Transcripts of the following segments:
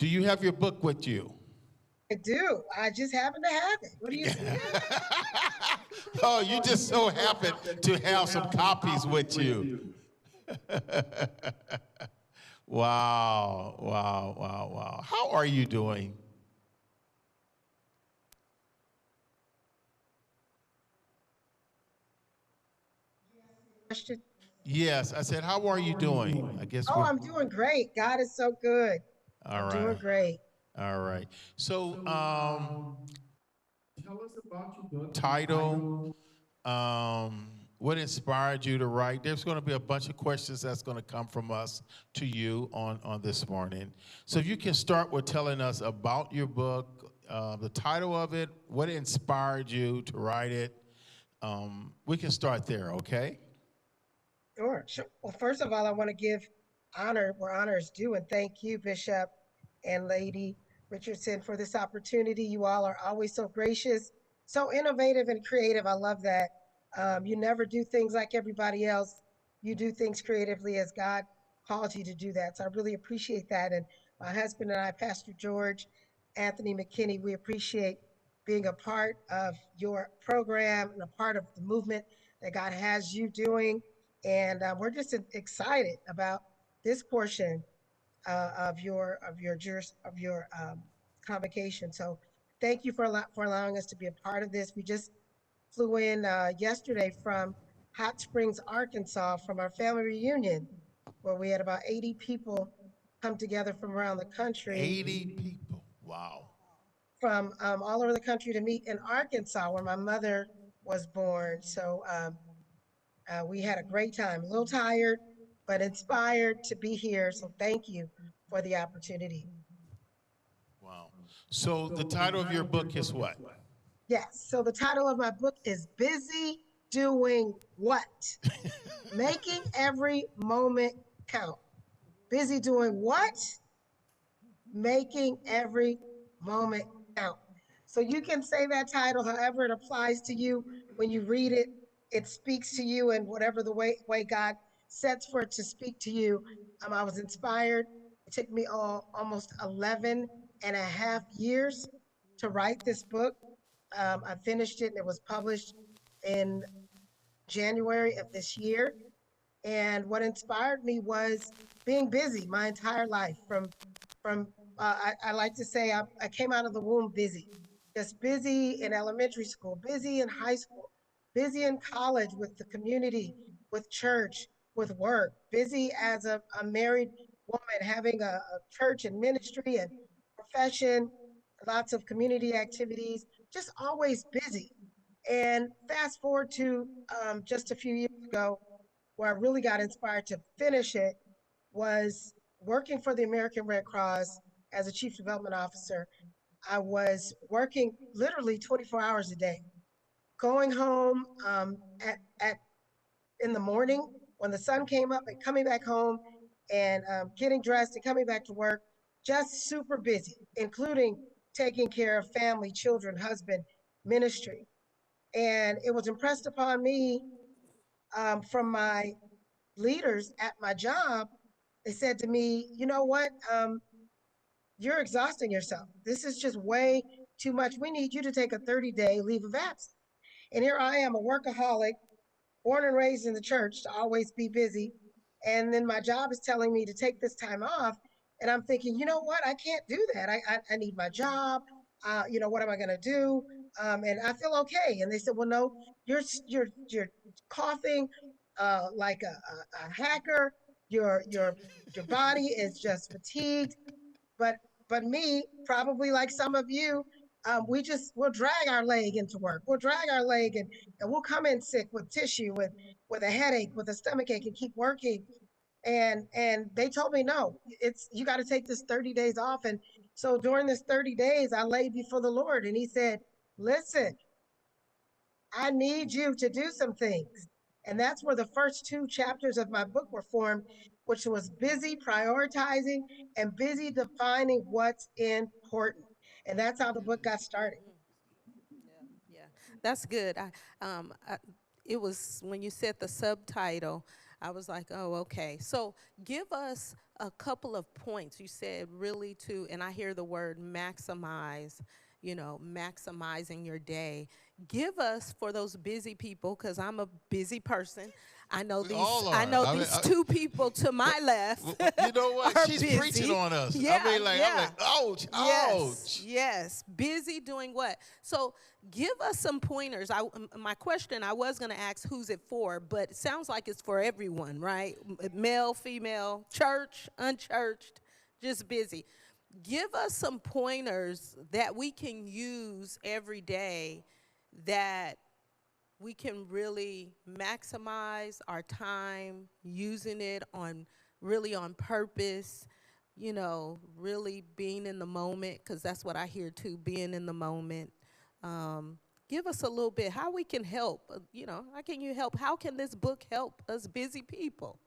Do you have your book with you? I do. I just happen to have it. What do you see? Oh, you just so happen to have some copies with you. Wow, wow, wow, wow. How are you doing? Question. Yes, I said, how are you doing? I guess Oh, we. I'm doing great. God is so good. All I'm right, doing great. all right. So, tell us about your book title. What inspired you to write? There's going to be a bunch of questions that's going to come from us to you on this morning. So if you can start with telling us about your book, the title of it, what inspired you to write it. We can start there, okay? Sure, sure. Well, first of all, I want to give honor where honor is due and thank you, Bishop and Lady Richardson, for this opportunity. You all are always so gracious, so innovative and creative. I love that. You never do things like everybody else. You do things creatively as God calls you to do that. So I really appreciate that. And my husband and I, Pastor George Anthony McKinney, we appreciate being a part of your program and a part of the movement that God has you doing. And we're just excited about this portion of your convocation. So thank you for allowing us to be a part of this. We just flew in yesterday from Hot Springs, Arkansas, from our family reunion, where we had about 80 people come together from around the country, 80 people. Wow. from all over the country to meet in Arkansas, where my mother was born. So we had a great time, a little tired, but inspired to be here. So thank you for the opportunity. Wow. So the title of your book is what? Yes. So the title of my book is Busy Doing What? Making Every Moment Count. Busy doing what? Making every moment count. So you can say that title however it applies to you. When you read it, it speaks to you in whatever the way God sets for it to speak to you. I was inspired. It took me almost 11 and a half years to write this book. I finished it and it was published in January of this year. And what inspired me was being busy my entire life. I like to say I came out of the womb busy, just busy in elementary school, busy in high school, busy in college with the community, with church, with work, busy as a married woman having a church and ministry and profession, lots of community activities, just always busy. And fast forward to just a few years ago, where I really got inspired to finish it was working for the American Red Cross as a chief development officer. I was working literally 24 hours a day, going home at in the morning when the sun came up and coming back home and getting dressed and coming back to work, just super busy, including taking care of family, children, husband, ministry. And it was impressed upon me from my leaders at my job. They said to me, you know what? You're exhausting yourself. This is just way too much. We need you to take a 30-day leave of absence. And here I am, a workaholic, born and raised in the church to always be busy. And then my job is telling me to take this time off. And I'm thinking, you know what? I can't do that. I need my job. What am I going to do? And I feel okay. And they said, well, no, you're coughing like a hacker. Your body is just fatigued. But me, probably like some of you, we'll drag our leg into work. We'll drag our leg and we'll come in sick with tissue, with a headache, with a stomach ache, and keep working. And they told me, no, it's you got to take this 30 days off. And so during this 30 days, I laid before the Lord, and He said, listen, I need you to do some things. And that's where the first two chapters of my book were formed, which was busy prioritizing and busy defining what's important. And that's how the book got started. Yeah, that's good. It was when you said the subtitle, I was like, oh, okay. So give us a couple of points. You said really to, and I hear the word maximize, maximizing your day. Give us for those busy people, because I'm a busy person. We all I are. know I mean, these two people to my left you know what? are She's preaching busy. on us. Yeah, I mean, like, I'm yeah. like, ouch, Yes, ouch. yes. Busy doing what? So give us some pointers. My question, I was going to ask who's it for, but it sounds like it's for everyone, right? Male, female, church, unchurched, just busy. Give us some pointers that we can use every day that we can really maximize our time using it on really on purpose, really being in the moment, because that's what I hear too, being in the moment. Give us a little bit how we can help, how can you help? How can this book help us busy people?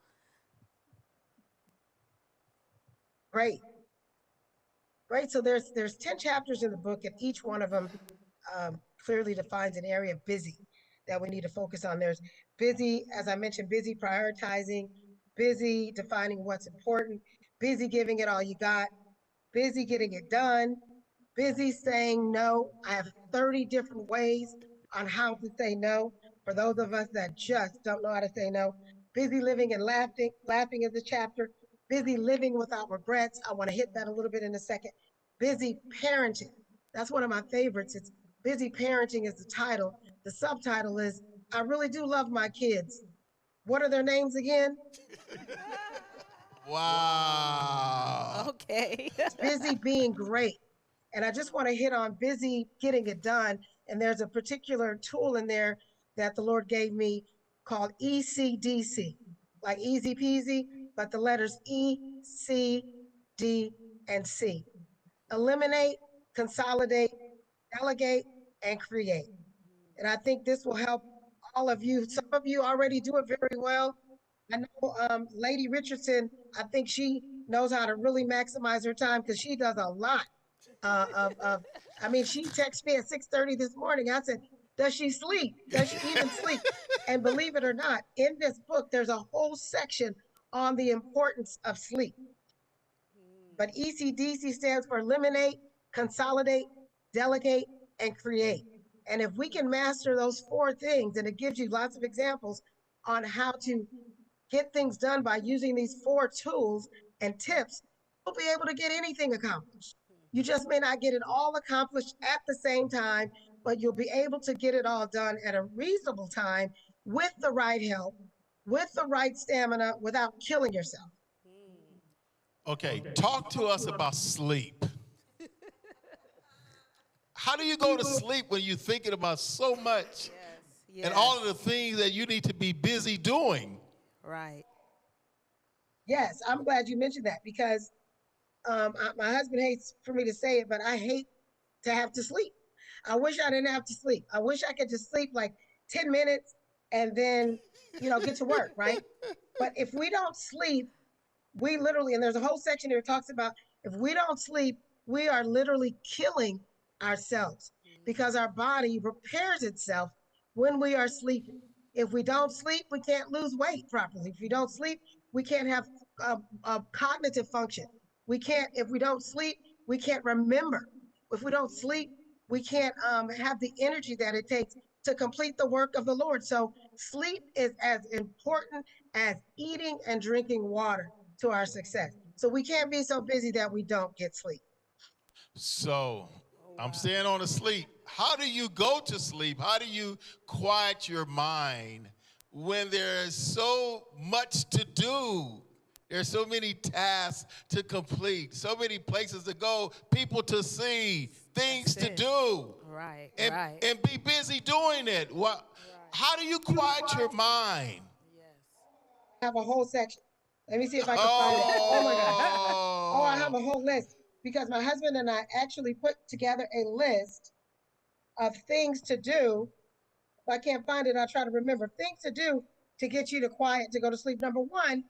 Great. Great. So there's 10 chapters in the book, and each one of them clearly defines an area of busy that we need to focus on. There's busy, as I mentioned, busy prioritizing, busy defining what's important, busy giving it all you got, busy getting it done, busy saying no. I have 30 different ways on how to say no for those of us that just don't know how to say no. Busy living and laughing. Laughing is a chapter. Busy living without regrets. I want to hit that a little bit in a second. Busy parenting. That's one of my favorites. It's Busy Parenting is the title. The subtitle is I really do love my kids. What are their names again? Wow. Okay. Busy being great. And I just want to hit on busy getting it done. And there's a particular tool in there that the Lord gave me called ECDC, like easy peasy, but the letters E, C, D, and C. Eliminate, consolidate, delegate, and create. And I think this will help all of you. Some of you already do it very well. I know Lady Richardson, I think she knows how to really maximize her time because she does a lot of I mean, she texted me at 6:30 this morning. I said, does she sleep? Does she even sleep? And believe it or not, in this book, there's a whole section on the importance of sleep. But ECDC stands for eliminate, consolidate, delegate, and create. And if we can master those four things, and it gives you lots of examples on how to get things done by using these four tools and tips, you'll be able to get anything accomplished. You just may not get it all accomplished at the same time, but you'll be able to get it all done at a reasonable time with the right help, with the right stamina, without killing yourself. Okay, talk to us about sleep. How do you go to sleep when you're thinking about so much and all of the things that you need to be busy doing? Right. Yes, I'm glad you mentioned that because my husband hates for me to say it, but I hate to have to sleep. I wish I didn't have to sleep. I wish I could just sleep like 10 minutes and then, get to work, right? But if we don't sleep, we literally, and there's a whole section here that talks about if we don't sleep, we are literally killing ourselves because our body repairs itself when we are sleeping. If we don't sleep, we can't lose weight properly. If we don't sleep, we can't have cognitive function. We can't, if we don't sleep, we can't remember. If we don't sleep, we can't have the energy that it takes to complete the work of the Lord. So sleep is as important as eating and drinking water to our success. So we can't be so busy that we don't get sleep. So I'm staying on to sleep. How do you go to sleep? How do you quiet your mind when there's so much to do? There's so many tasks to complete, so many places to go, people to see, things to do. Right, and be busy doing it. How do you quiet your mind? I have a whole section. Let me see if I can find it. Oh my God. Oh, I have a Oh. whole list because my husband and I actually put together a list of things to do. If I can't find it, I'll try to remember things to do to get you to quiet to go to sleep. Number one,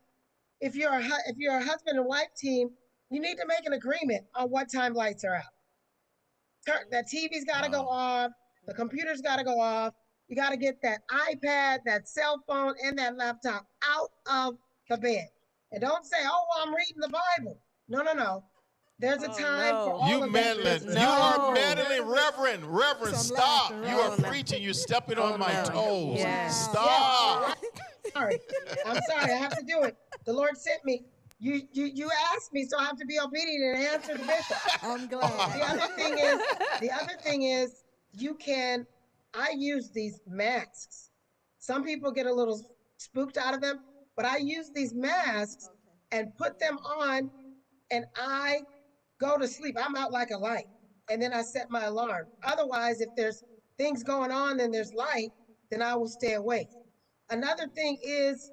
if you're a husband and wife team, you need to make an agreement on what time lights are out. That TV's got to go Wow. off. The computer's got to go off. You got to get that iPad, that cell phone, and that laptop out of the bed. And don't say, oh, well, I'm reading the Bible. No, no, no. There's a Oh, time for no. all You of that. meddling. Listen. You are No. meddling, Reverend. Reverend, Some stop. laughing, You right? are Oh, no. preaching. You're stepping Oh, on my no. toes. Yes. Stop. Sorry. I'm sorry. I have to do it. The Lord sent me. You asked me, so I have to be obedient and answer the bishop. I'm The glad. other thing is, you can. I use these masks. Some people get a little spooked out of them, but I use these masks and put them on, and I go to sleep. I'm out like a light, and then I set my alarm. Otherwise, if there's things going on and there's light, then I will stay awake. Another thing is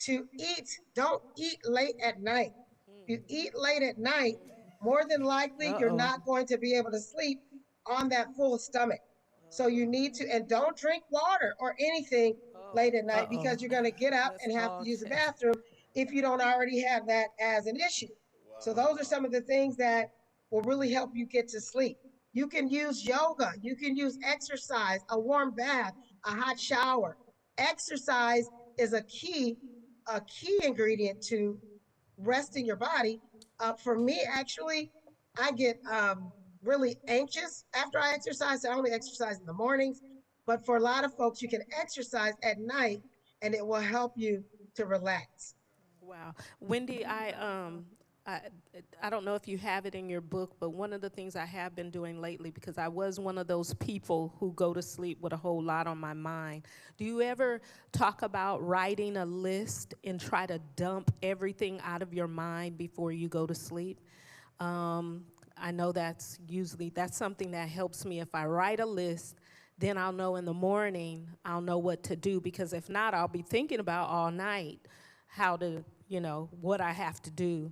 to eat. Don't eat late at night. If you eat late at night, more than likely you're Uh-oh. not going to be able to sleep on that full stomach. So you need to, and don't drink water or anything late at night, because you're going to get up and have to use the bathroom if you don't already have that as an issue. So those are some of the things that will really help you get to sleep. You can use yoga, you can use exercise, a warm bath, a hot shower. Exercise is a key ingredient to resting your body. For me, actually, I get really anxious after I exercise. I only exercise in the mornings, but for a lot of folks, you can exercise at night, and it will help you to relax. Wow. Wendy, I I don't know if you have it in your book, but one of the things I have been doing lately, because I was one of those people who go to sleep with a whole lot on my mind. Do you ever talk about writing a list and try to dump everything out of your mind before you go to sleep? I know that's something that helps me. If I write a list, then I'll know in the morning, I'll know what to do, because if not, I'll be thinking about all night how to, what I have to do.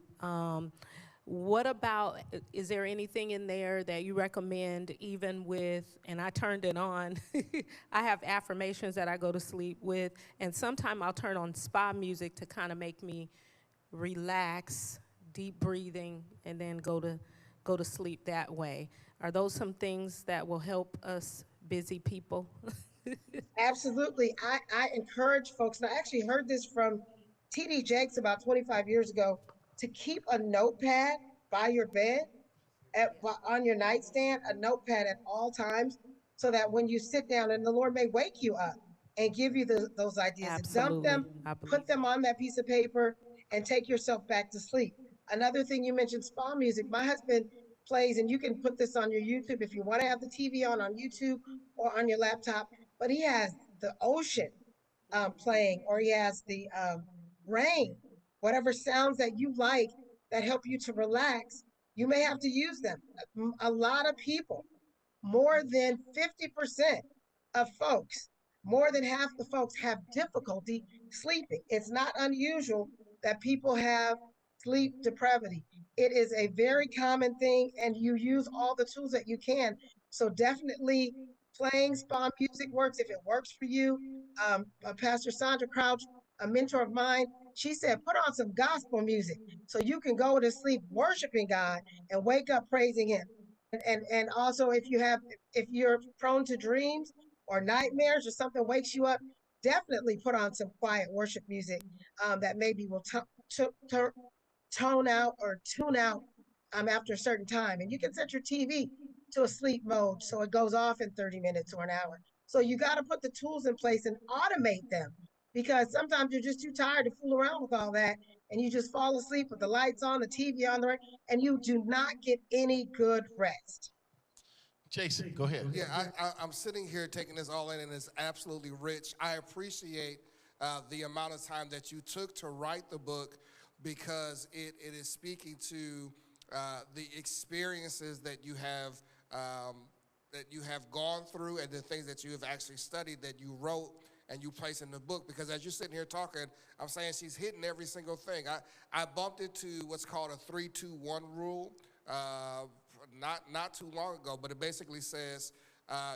What about, is there anything in there that you recommend, even with, and I turned it on, I have affirmations that I go to sleep with, and sometime I'll turn on spa music to kind of make me relax, deep breathing, and then go to sleep that way. Are those some things that will help us busy people? Absolutely. I encourage folks, and I actually heard this from TD Jakes about 25 years ago, to keep a notepad by your bed, on your nightstand, a notepad at all times, so that when you sit down, and the Lord may wake you up and give you those ideas, and dump Absolutely. them, I believe put them on that piece of paper, and take yourself back to sleep. Another thing, you mentioned spa music. My husband plays, and you can put this on your YouTube if you want to have the TV on YouTube or on your laptop, but he has the ocean playing, or he has the rain, whatever sounds that you like that help you to relax. You may have to use them. A lot of people, more than 50% of folks, more than half the folks, have difficulty sleeping. It's not unusual that people have sleep depravity. It is a very common thing, and you use all the tools that you can. So definitely playing spa music works if it works for you. Pastor Sandra Crouch, a mentor of mine, she said, put on some gospel music so you can go to sleep worshiping God and wake up praising Him. And also, if you're prone to dreams or nightmares, or something wakes you up, definitely put on some quiet worship music that maybe will tone out or tune out after a certain time. And you can set your TV to a sleep mode so it goes off in 30 minutes or an hour. So you got to put the tools in place and automate them, because sometimes you're just too tired to fool around with all that, and you just fall asleep with the lights on, the TV on, and you do not get any good rest. Jason, go ahead. Yeah, I'm sitting here taking this all in, and it's absolutely rich. I appreciate the amount of time that you took to write the book, because it is speaking to the experiences that you have gone through, and the things that you have actually studied, that you wrote and you place in the book. Because as you're sitting here talking, I'm saying she's hitting every single thing. I bumped into what's called a 3-2-1 rule not too long ago, but it basically says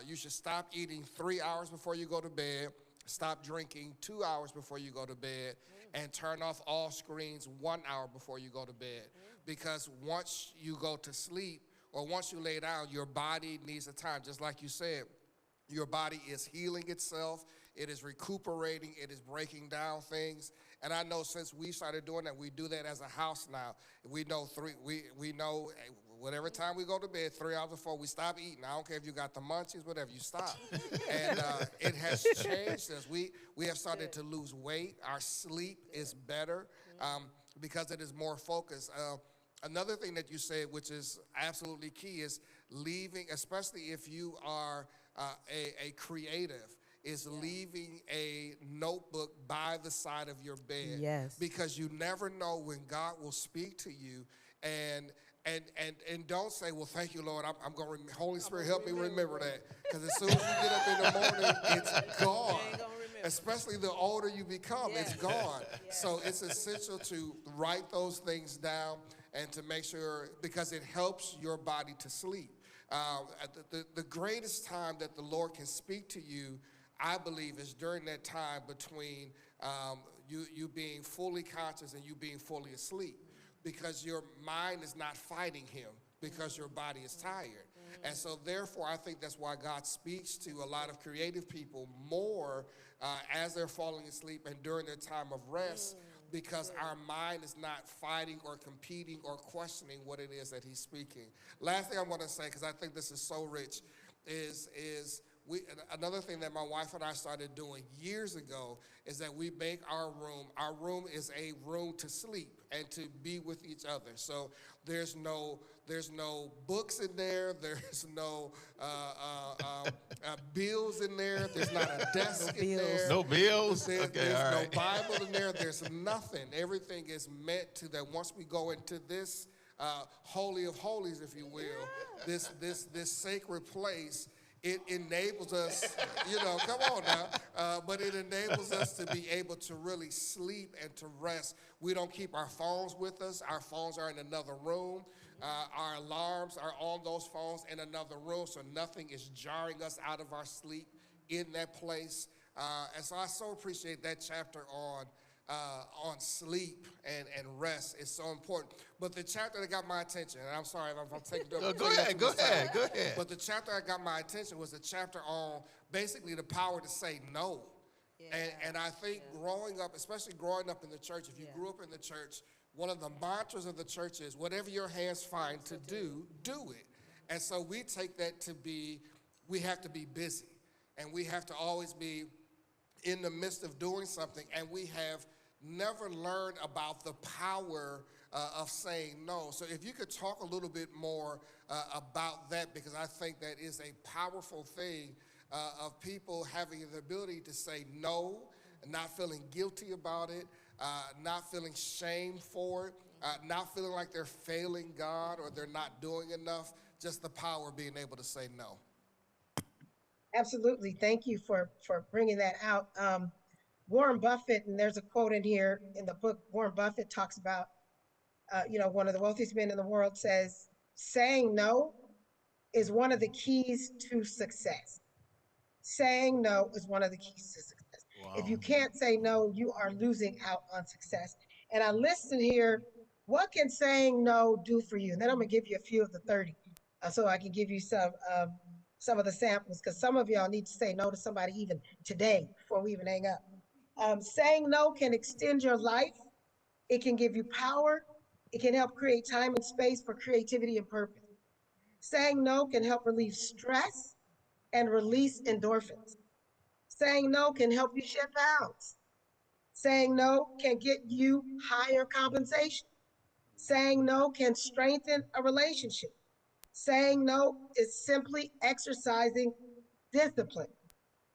you should stop eating 3 hours before you go to bed, stop drinking 2 hours before you go to bed, and turn off all screens 1 hour before you go to bed. Because once you go to sleep, or once you lay down, your body needs a time. Just like you said, Your body is healing itself. It is recuperating. It is breaking down things. And I know since we started doing that, we do that as a house now. We know we know whatever time we go to bed, 3 hours before we stop eating. I don't care if you got the munchies, whatever, you stop. And it has changed us. We have started to lose weight. Our sleep is better because it is more focused. Another thing that you said, which is absolutely key, is leaving, especially if you are a creative, is leaving a notebook by the side of your bed. Yes. Because you never know when God will speak to you, and don't say, well, thank you, Lord. I'm going to, Holy Spirit, help me remember that. Because as soon as you get up in the morning, it's gone. Especially the older you become, it's gone. So it's essential to write those things down and to make sure, because it helps your body to sleep. The greatest time that the Lord can speak to you, I believe, is during that time between you being fully conscious and you being fully asleep, because your mind is not fighting him because your body is tired. And so therefore, I think that's why God speaks to a lot of creative people more as they're falling asleep and during their time of rest, because our mind is not fighting or competing or questioning what it is that he's speaking. Last thing I want to say, because I think this is so rich, is another thing that my wife and I started doing years ago is that we make our room is a room to sleep and to be with each other. So there's no books in there, there's no bills in there, there's not a desk in there. No bills? There's all no right. Bible in there, there's nothing. Everything is meant to that once we go into this holy of holies, if you will, this sacred place, it enables us, come on now, but it enables us to be able to really sleep and to rest. We don't keep our phones with us. Our phones are in another room. Our alarms are on those phones in another room, so nothing is jarring us out of our sleep in that place. And so I so appreciate that chapter on sleep and rest is so important. But the chapter that got my attention, and I'm sorry if I'm taking it over. Go ahead. But the chapter that got my attention was the chapter on basically the power to say no. And I think growing up, especially growing up in the church, if you grew up in the church, one of the mantras of the church is whatever your hands find to do, do it. And so we take that to be, we have to be busy. And we have to always be in the midst of doing something, and we have never learned about the power of saying no. So if you could talk a little bit more about that, because I think that is a powerful thing of people having the ability to say no, not feeling guilty about it, not feeling shame for it, not feeling like they're failing God or they're not doing enough, just the power of being able to say no. Absolutely. Thank you for bringing that out. Warren Buffett, and there's a quote in here in the book, Warren Buffett talks about, one of the wealthiest men in the world says, saying no is one of the keys to success. Saying no is one of the keys to success. Wow. If you can't say no, you are losing out on success. And I listed here, what can saying no do for you? And then I'm gonna give you a few of the 30, so I can give you some of the samples, because some of y'all need to say no to somebody even today before we even hang up. Saying no can extend your life. It can give you power. It can help create time and space for creativity and purpose. Saying no can help relieve stress and release endorphins. Saying no can help you shed pounds. Saying no can get you higher compensation. Saying no can strengthen a relationship. Saying no is simply exercising discipline.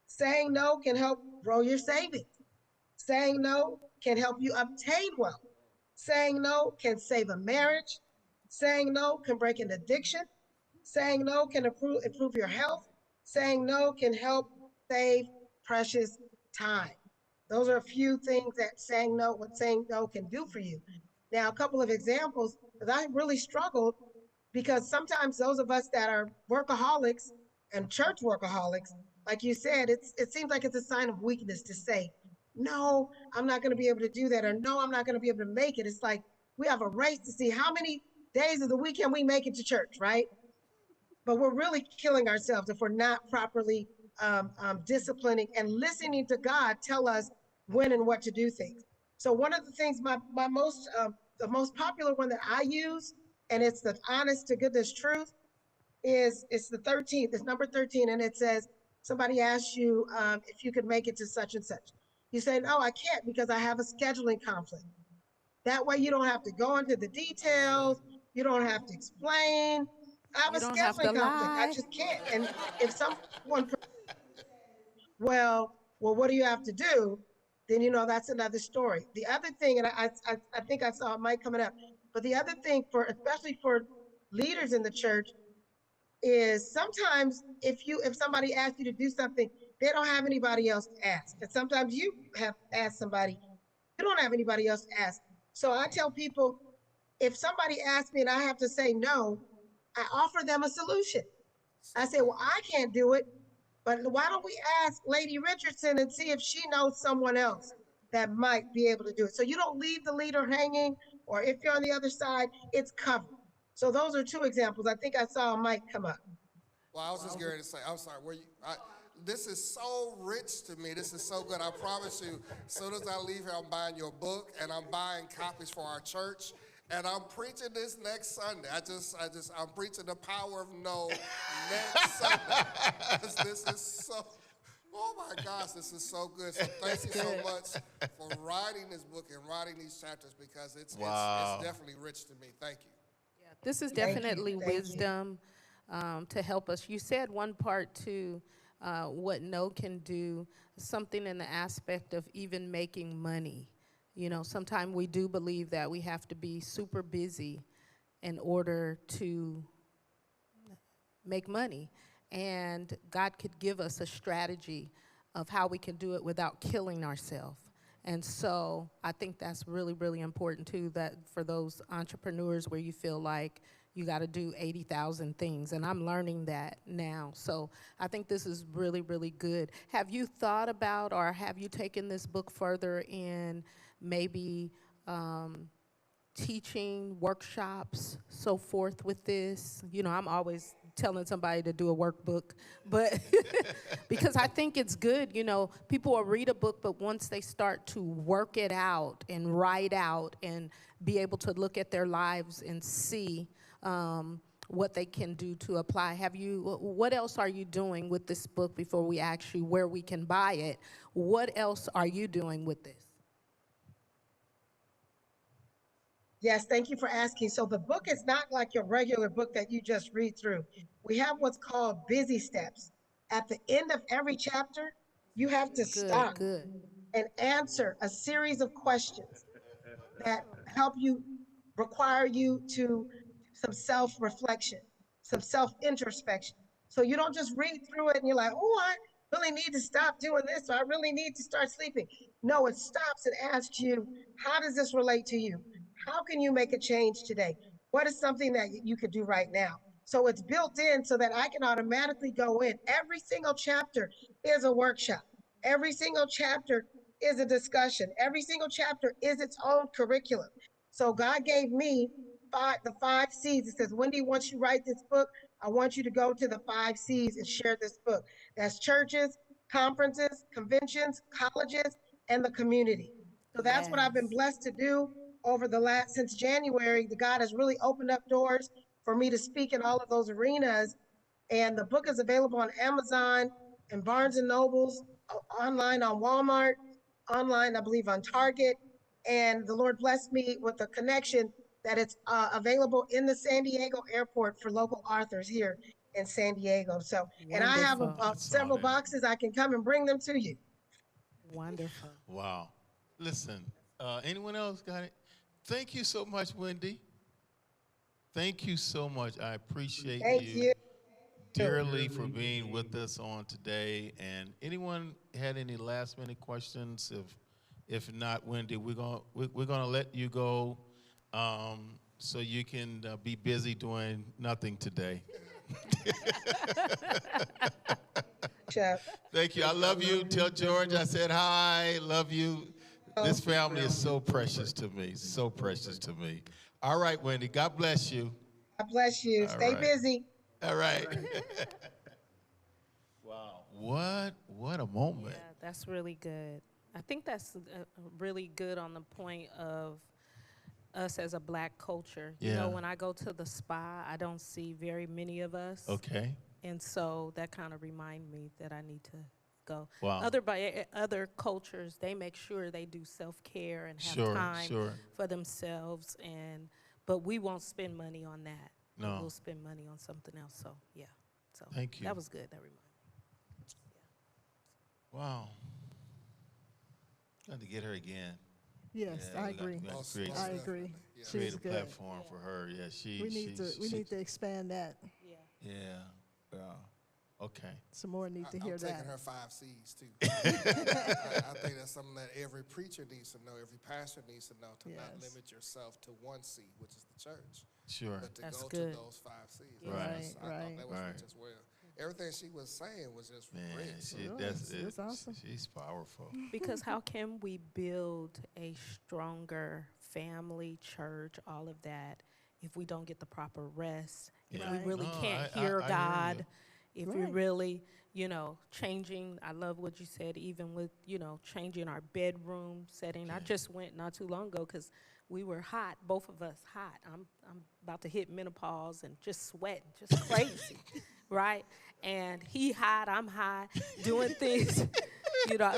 Saying no can help grow your savings. Saying no can help you obtain wealth. Saying no can save a marriage. Saying no can break an addiction. Saying no can improve your health. Saying no can help save precious time. Those are a few things that what saying no can do for you. Now, a couple of examples, because I really struggled, because sometimes those of us that are workaholics and church workaholics, like you said, it seems like it's a sign of weakness to say, no, I'm not going to be able to do that, or no, I'm not going to be able to make it. It's like we have a race to see how many days of the week can we make it to church, right? But we're really killing ourselves if we're not properly disciplining and listening to God tell us when and what to do things. So one of the things, the most popular one that I use, and it's the honest to goodness truth, is it's the 13th. It's number 13, and it says somebody asks you if you could make it to such and such. You say, no, I can't because I have a scheduling conflict. That way you don't have to go into the details. You don't have to explain. I have You a don't have to scheduling conflict. I lie. just can't. And if someone, well, what do you have to do? Then, that's another story. The other thing, and I think I saw Mike coming up, but the other thing especially for leaders in the church, is sometimes if somebody asks you to do something, they don't have anybody else to ask. And sometimes you have asked somebody, you don't have anybody else to ask. So I tell people, if somebody asks me and I have to say no, I offer them a solution. I say, well, I can't do it, but why don't we ask Lady Richardson and see if she knows someone else that might be able to do it? So you don't leave the leader hanging, or if you're on the other side, it's covered. So those are two examples. I think I saw Mike come up. Well, I was just going to say, I'm sorry, this is so rich to me. This is so good. I promise you, as soon as I leave here, I'm buying your book, and I'm buying copies for our church. And I'm preaching this next Sunday. I'm preaching the power of no next Sunday. This is so, oh my gosh, this is so good. So thank you so much for writing this book and writing these chapters, because it's definitely rich to me. Thank you. Yeah, this is definitely wisdom to help us. You said one part to what no can do, something in the aspect of even making money. Sometimes we do believe that we have to be super busy in order to make money. And God could give us a strategy of how we can do it without killing ourselves. And so I think that's really, really important, too, that for those entrepreneurs where you feel like you got to do 80,000 things. And I'm learning that now. So I think this is really, really good. Have you thought about, or have you taken this book further in maybe teaching workshops, so forth with this? I'm always telling somebody to do a workbook, but because I think it's good. People will read a book, but once they start to work it out and write out and be able to look at their lives and see what they can do to apply. What else are you doing with this book before we actually, where we can buy it? What else are you doing with this? Yes, thank you for asking. So the book is not like your regular book that you just read through. We have what's called busy steps. At the end of every chapter, you have to stop and answer a series of questions that require you to some self-reflection, some self-introspection. So you don't just read through it and you're like, oh, I really need to stop doing this, or I really need to start sleeping. No, it stops and asks you, how does this relate to you? How can you make a change today? What is something that you could do right now? So it's built in so that I can automatically go in. Every single chapter is a workshop. Every single chapter is a discussion. Every single chapter is its own curriculum. So God gave me the 5 C's. It says, Wendy, once you write this book, I want you to go to the 5 C's and share this book. That's churches, conferences, conventions, colleges, and the community. So that's what I've been blessed to do over since January. God has really opened up doors for me to speak in all of those arenas. And the book is available on Amazon and Barnes and Nobles, online on Walmart, online, I believe, on Target. And the Lord blessed me with a connection that it's available in the San Diego airport for local authors here in San Diego. So, and I have several boxes. I can come and bring them to you. Wonderful. Wow. Listen, anyone else got it? Thank you so much, Wendy. Thank you so much. I appreciate you dearly for being with us on today. And anyone had any last minute questions? If not, Wendy, we're gonna let you go so you can be busy doing nothing today. Thank you. I love you. Tell George I said hi. Love you. This family is so precious to me. So precious to me. All right, Wendy. God bless you. God bless you. Stay busy. All right. Wow. What a moment. Yeah, that's really good. I think that's really good on the point of us as a black culture. You know, Yeah. when I go to the spa, I don't see very many of us. Okay. And so that kind of remind me that I need to go. Wow. Other cultures, they make sure they do self-care and have Sure, time sure. for themselves, but we won't spend money on that. No. We'll spend money on something else. So yeah. So Thank you. that was good. That reminded me. Wow. Got to get her again. Yes, Yeah, I we got- agree. we got to Most create, I definitely. agree. Yeah. create She's a good. platform for her. Yeah, We need to expand that. Yeah. Yeah. Okay. Some more need to hear I'm taking that. her 5 C's too. I think that's something that every preacher needs to know, every pastor needs to know, to not Yes. limit yourself to one C, which is the church, Sure. but to That's go good. to those 5 C's. Yeah. Right, I thought right. that was Right. rich as well. Everything she was saying was just Man, rich. That's awesome. She's powerful. Because how can we build a stronger family, church, all of that, if we don't get the proper rest, if we Right. really No, can't I hear hear God, you. if we Right. really, changing, I love what you said, even with, changing our bedroom setting. I Okay. just went not too long ago because we were hot, both of us hot. I'm about to hit menopause and just sweating, just crazy, right? And he hot, I'm hot, doing things,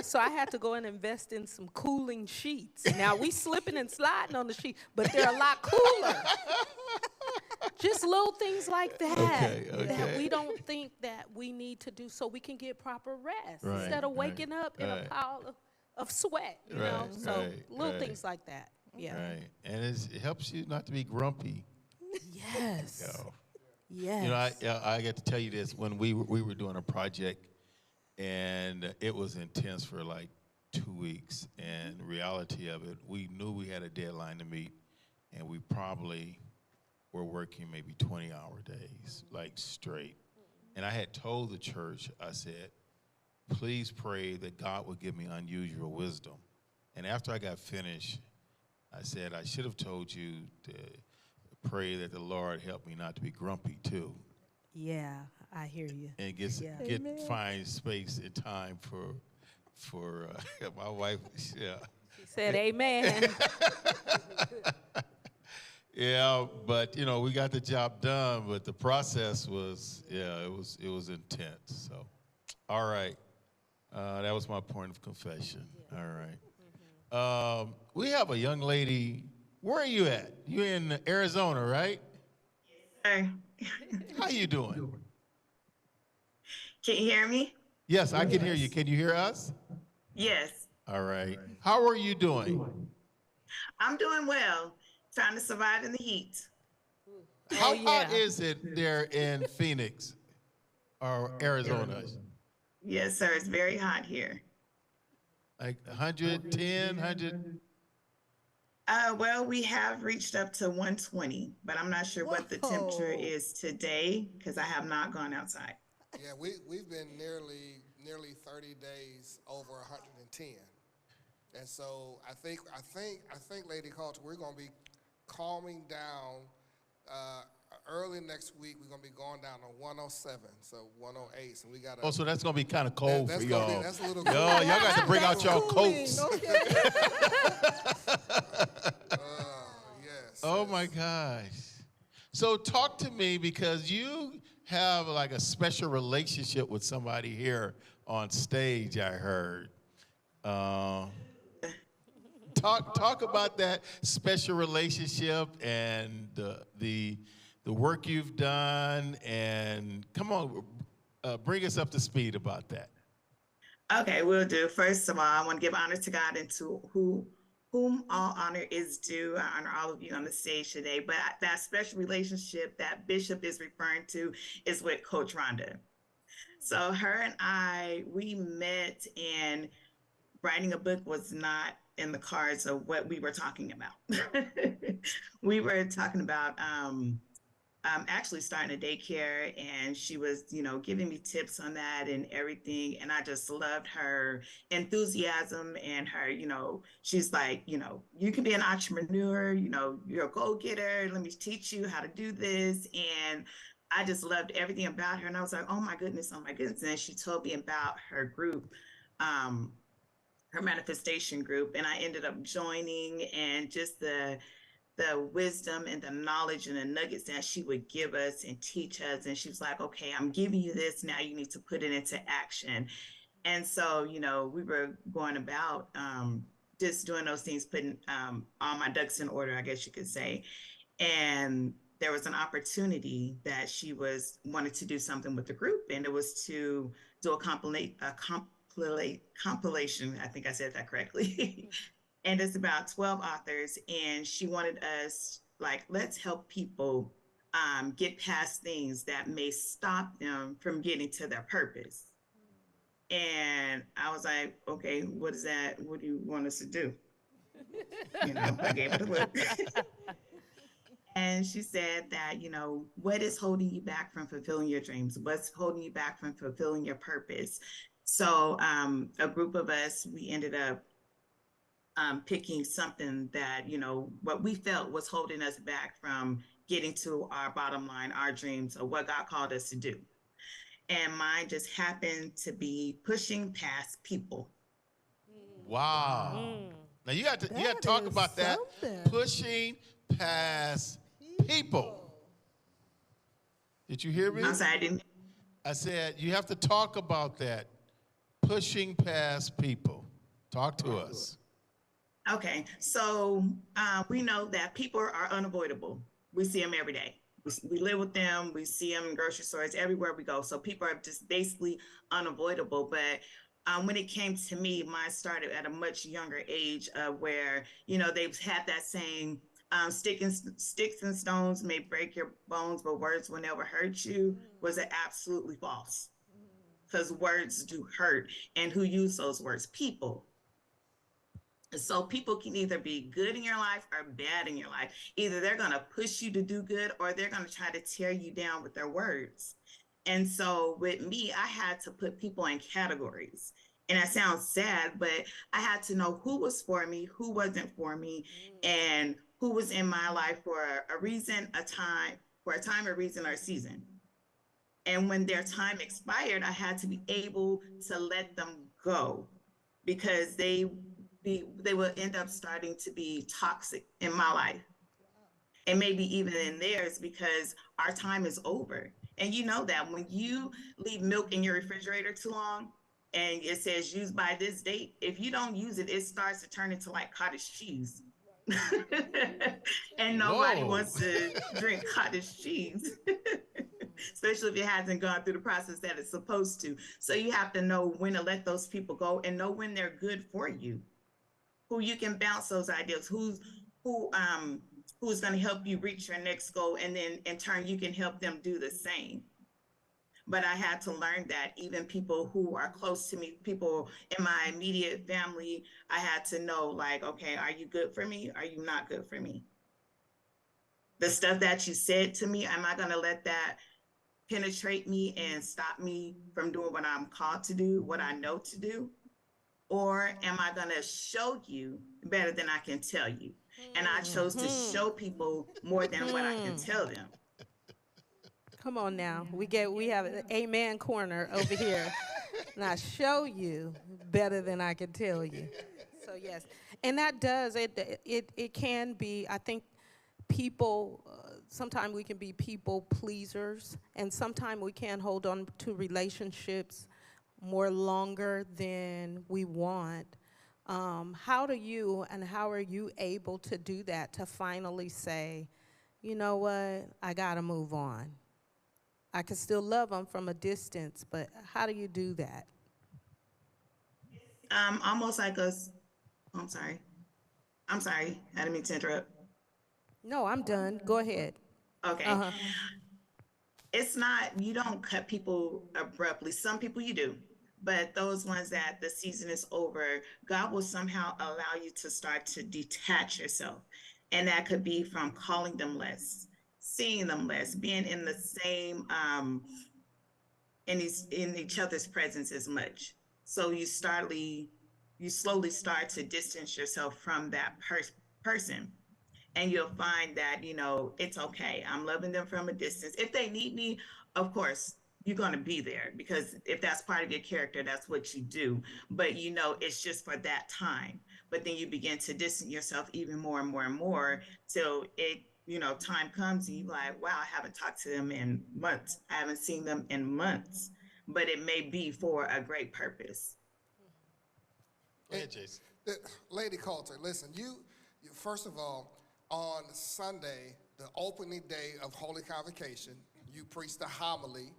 So I had to go and invest in some cooling sheets. Now we slipping and sliding on the sheet, but they're a lot cooler. Just little things like that Okay. that we don't think that we need to do so we can get proper rest Right, instead of right, waking up in a right. pile of sweat, you know? Right, So right, little right. things like that. Yeah. Right. And it helps you not to be grumpy. Yes. Yo. Yes. I got to tell you this. When we were doing a project, and it was intense for like 2 weeks, and the reality of it, we knew we had a deadline to meet, and we probably were working maybe 20-hour days, like straight. And I had told the church, I said, please pray that God would give me unusual wisdom. And after I got finished, I said, I should have told you to pray that the Lord help me not to be grumpy too, Yeah, I hear you. and Yeah. Amen. find space and time for my wife. Yeah, She said, amen. yeah, but we got the job done, but the process was, it was intense. So, all right, that was my point of confession. All right, we have a young lady. Where are you at? You in Arizona, right? Hi. How you doing? Can you hear me? Yes, I can hear you. Can you hear us? Yes. All right. How are you doing? I'm doing well. Trying to survive in the heat. How hot yeah. is it there in Phoenix or Arizona? Yes, sir. It's very hot here. Like 110, 100? Well, we have reached up to 120, but I'm not sure what the temperature Whoa. is today because I have not gone outside. Yeah, we've been nearly 30 days over 110, and so I think, Lady Culture, we're going to be calming down. Early next week, we're going to be going down to 107, so 108. So we got. Oh, so that's going to be kind of cold for y'all. That's a little. Yo, y'all got to bring out y'all coats. Yes. Oh my gosh. So talk to me, because you have like a special relationship with somebody here on stage, I heard. Talk about that special relationship and the work you've done, and come on, bring us up to speed about that. Okay, will do. First of all, I want to give honor to God and to whom all honor is due. I honor all of you on the stage today. But that special relationship that Bishop is referring to is with Coach Rhonda. So her and I, we met, and writing a book was not in the cards of what we were talking about. We were talking about actually starting a daycare, and she was, giving me tips on that and everything. And I just loved her enthusiasm and her, she's like, you can be an entrepreneur, you're a go-getter. Let me teach you how to do this. And I just loved everything about her. And I was like, oh my goodness, oh my goodness. And then she told me about her group, her manifestation group. And I ended up joining, and just the wisdom and the knowledge and the nuggets that she would give us and teach us. And she was like, okay, I'm giving you this. Now you need to put it into action. And so, we were going about just doing those things, putting all my ducks in order, I guess you could say. And there was an opportunity that she wanted to do something with the group, and it was to do a compilation. I think I said that correctly. And it's about 12 authors, and she wanted us, like, let's help people get past things that may stop them from getting to their purpose. And I was like, okay, what is that? What do you want us to do? I gave it a look. And she said that, what is holding you back from fulfilling your dreams? What's holding you back from fulfilling your purpose? So a group of us, we ended up picking something that, what we felt was holding us back from getting to our bottom line, our dreams, or what God called us to do. And mine just happened to be pushing past people. Wow. Now you got to talk about that. Pushing past people. Did you hear me? I'm sorry, I didn't. I said you have to talk about that. Pushing past people. Talk to us. Okay, so we know that people are unavoidable. We see them every day. We live with them. We see them in grocery stores, everywhere we go. So people are just basically unavoidable. But when it came to me, mine started at a much younger age, where, they've had that saying, sticks and stones may break your bones, but words will never hurt you, was absolutely false. Because words do hurt. And who use those words? People. So people can either be good in your life or bad in your life. Either they're going to push you to do good, or they're going to try to tear you down with their words. And so with me, I had to put people in categories. And that sounds sad, but I had to know who was for me, who wasn't for me, and who was in my life for a reason, a reason, or a season. And when their time expired, I had to be able to let them go, because they will end up starting to be toxic in my life, and maybe even in theirs, because our time is over. And you know that when you leave milk in your refrigerator too long and it says use by this date, if you don't use it, it starts to turn into like cottage cheese. And nobody wants to drink cottage cheese, especially if it hasn't gone through the process that it's supposed to. So you have to know when to let those people go, and know when they're good for you, who you can bounce those ideas, who's going to help you reach your next goal, and then in turn you can help them do the same. But I had to learn that even people who are close to me, people in my immediate family, I had to know, like, okay, are you good for me? Are you not good for me? The stuff that you said to me, am I going to let that penetrate me and stop me from doing what I'm called to do, what I know to do? Or am I going to show you better than I can tell you? And I chose to show people more than what I can tell them. Come on now. We have an amen corner over here. And I show you better than I can tell you. So yes. And that does, it can be, I think people, sometimes we can be people pleasers, and sometimes we can hold on to relationships more longer than we want. How are you able to do that, to finally say, you know what, I gotta move on? I can still love them from a distance, but how do you do that? Almost like I'm sorry. I didn't mean to interrupt. No, I'm done. Go ahead. Okay. It's not, you don't cut people abruptly. Some people you do, but those ones that the season is over, God will somehow allow you to start to detach yourself. And that could be from calling them less, seeing them less, being in the same, in each other's presence as much. So you slowly start to distance yourself from that person. and you'll find that, it's okay. I'm loving them from a distance. If they need me, of course, you're going to be there, because if that's part of your character, that's what you do. But it's just for that time. But then you begin to distance yourself even more and more and more till time comes and you're like, wow, I haven't talked to them in months. I haven't seen them in months, but it may be for a great purpose. Go ahead, Jason. Lady Coulter, listen, you first of all, on Sunday, the opening day of Holy Convocation, you preached a homily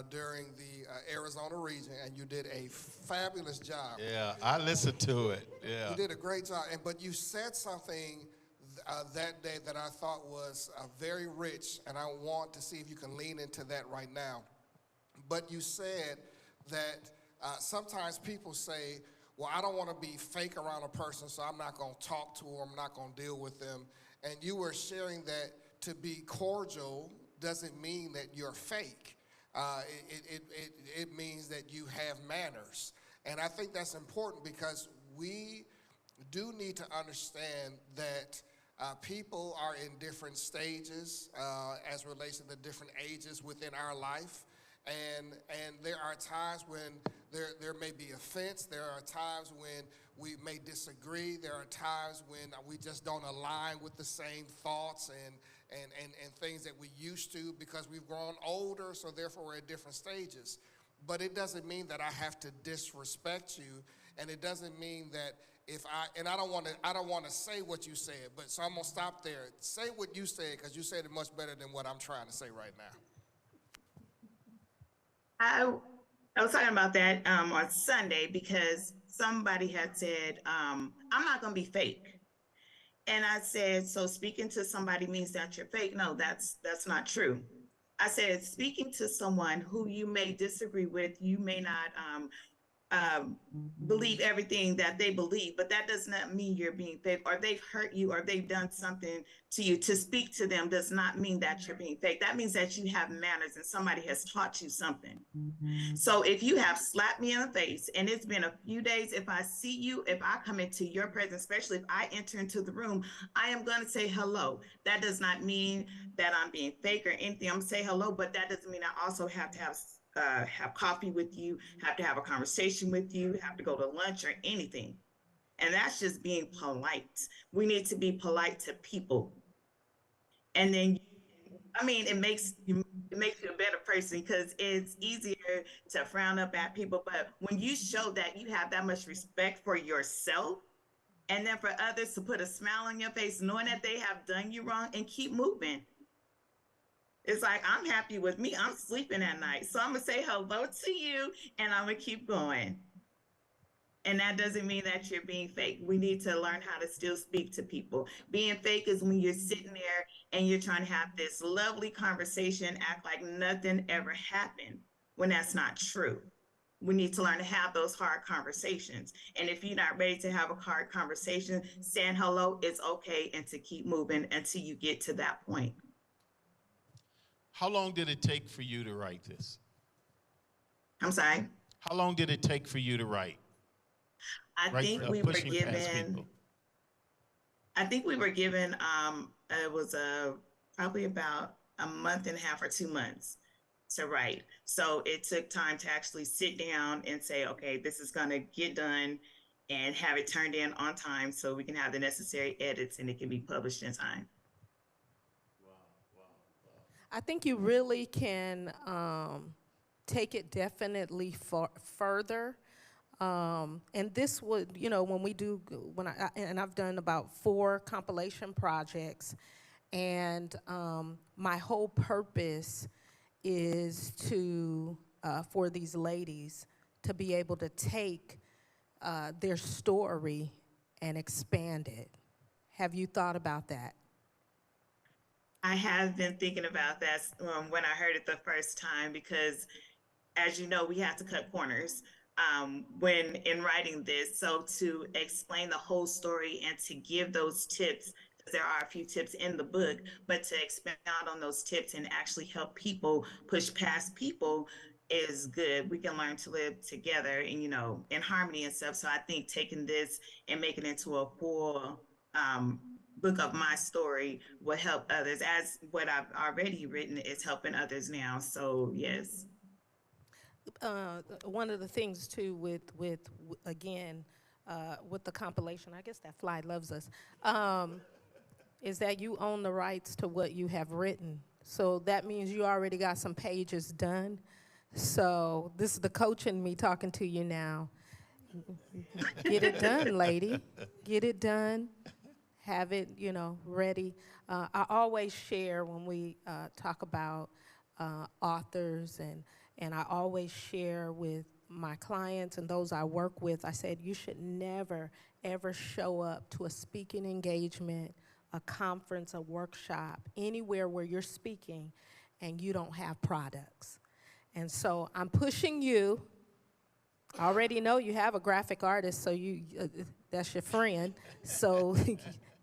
during the Arizona region, and you did a fabulous job. Yeah, I listened to it. Yeah. You did a great job, but you said something that day that I thought was very rich, and I want to see if you can lean into that right now. But you said that sometimes people say, well, I don't want to be fake around a person, so I'm not going to talk to them, I'm not going to deal with them. And you were sharing that to be cordial doesn't mean that you're fake. It means that you have manners. And I think that's important, because we do need to understand that people are in different stages as relates to the different ages within our life. And there are times when there may be offense. There are times when we may disagree. There are times when we just don't align with the same thoughts and things that we used to, because we've grown older, so therefore we're at different stages. But it doesn't mean that I have to disrespect you, and it doesn't mean that I don't want to say what you said, but so I'm gonna stop there. Say what you said, because you said it much better than what I'm trying to say right now. I was talking about that on Sunday, because somebody had said, I'm not going to be fake. And I said, so speaking to somebody means that you're fake? No, that's not true. I said, speaking to someone who you may disagree with, you may not believe everything that they believe, but that does not mean you're being fake, or they've hurt you, or they've done something to you. To speak to them does not mean that you're being fake. That means that you have manners and somebody has taught you something. So if you have slapped me in the face and it's been a few days, if I see you, if I come into your presence, especially if I enter into the room, I am going to say hello. That does not mean that I'm being fake or anything. I'm going to say hello, but that doesn't mean I also have to have coffee with you, have to have a conversation with you, have to go to lunch or anything. And that's just being polite. We need to be polite to people. And then, it makes you a better person, because it's easier to frown up at people. But when you show that you have that much respect for yourself, and then for others to put a smile on your face, knowing that they have done you wrong, and keep moving. It's like, I'm happy with me. I'm sleeping at night. So I'm going to say hello to you, and I'm going to keep going. And that doesn't mean that you're being fake. We need to learn how to still speak to people. Being fake is when you're sitting there and you're trying to have this lovely conversation, act like nothing ever happened, when that's not true. We need to learn to have those hard conversations. And if you're not ready to have a hard conversation, saying hello is okay, and to keep moving until you get to that point. How long did it take for you to write this? I'm sorry? How long did it take for you to write? I think we were given, it was probably about a month and a half or 2 months to write. So it took time to actually sit down and say, okay, this is going to get done, and have it turned in on time so we can have the necessary edits and it can be published in time. I think you really can take it definitely further. And this would, when I've done about 4 compilation projects, and my whole purpose is to, for these ladies to be able to take their story and expand it. Have you thought about that? I have been thinking about that when I heard it the first time, because as you know, we have to cut corners when in writing this. So to explain the whole story and to give those tips, because there are a few tips in the book, but to expand on those tips and actually help people push past people is good. We can learn to live together and, in harmony and stuff. So I think taking this and making it into a full book of my story will help others, as what I've already written is helping others now. So yes. One of the things too with again with the compilation, I guess that fly loves us, is that you own the rights to what you have written. So that means you already got some pages done. So this is the coach in me talking to you now. Get it done, lady. Get it done. Have it, ready. I always share when we talk about authors, and I always share with my clients and those I work with. I said, you should never, ever show up to a speaking engagement, a conference, a workshop, anywhere where you're speaking and you don't have products. And so I'm pushing you. I already know you have a graphic artist, so that's your friend. So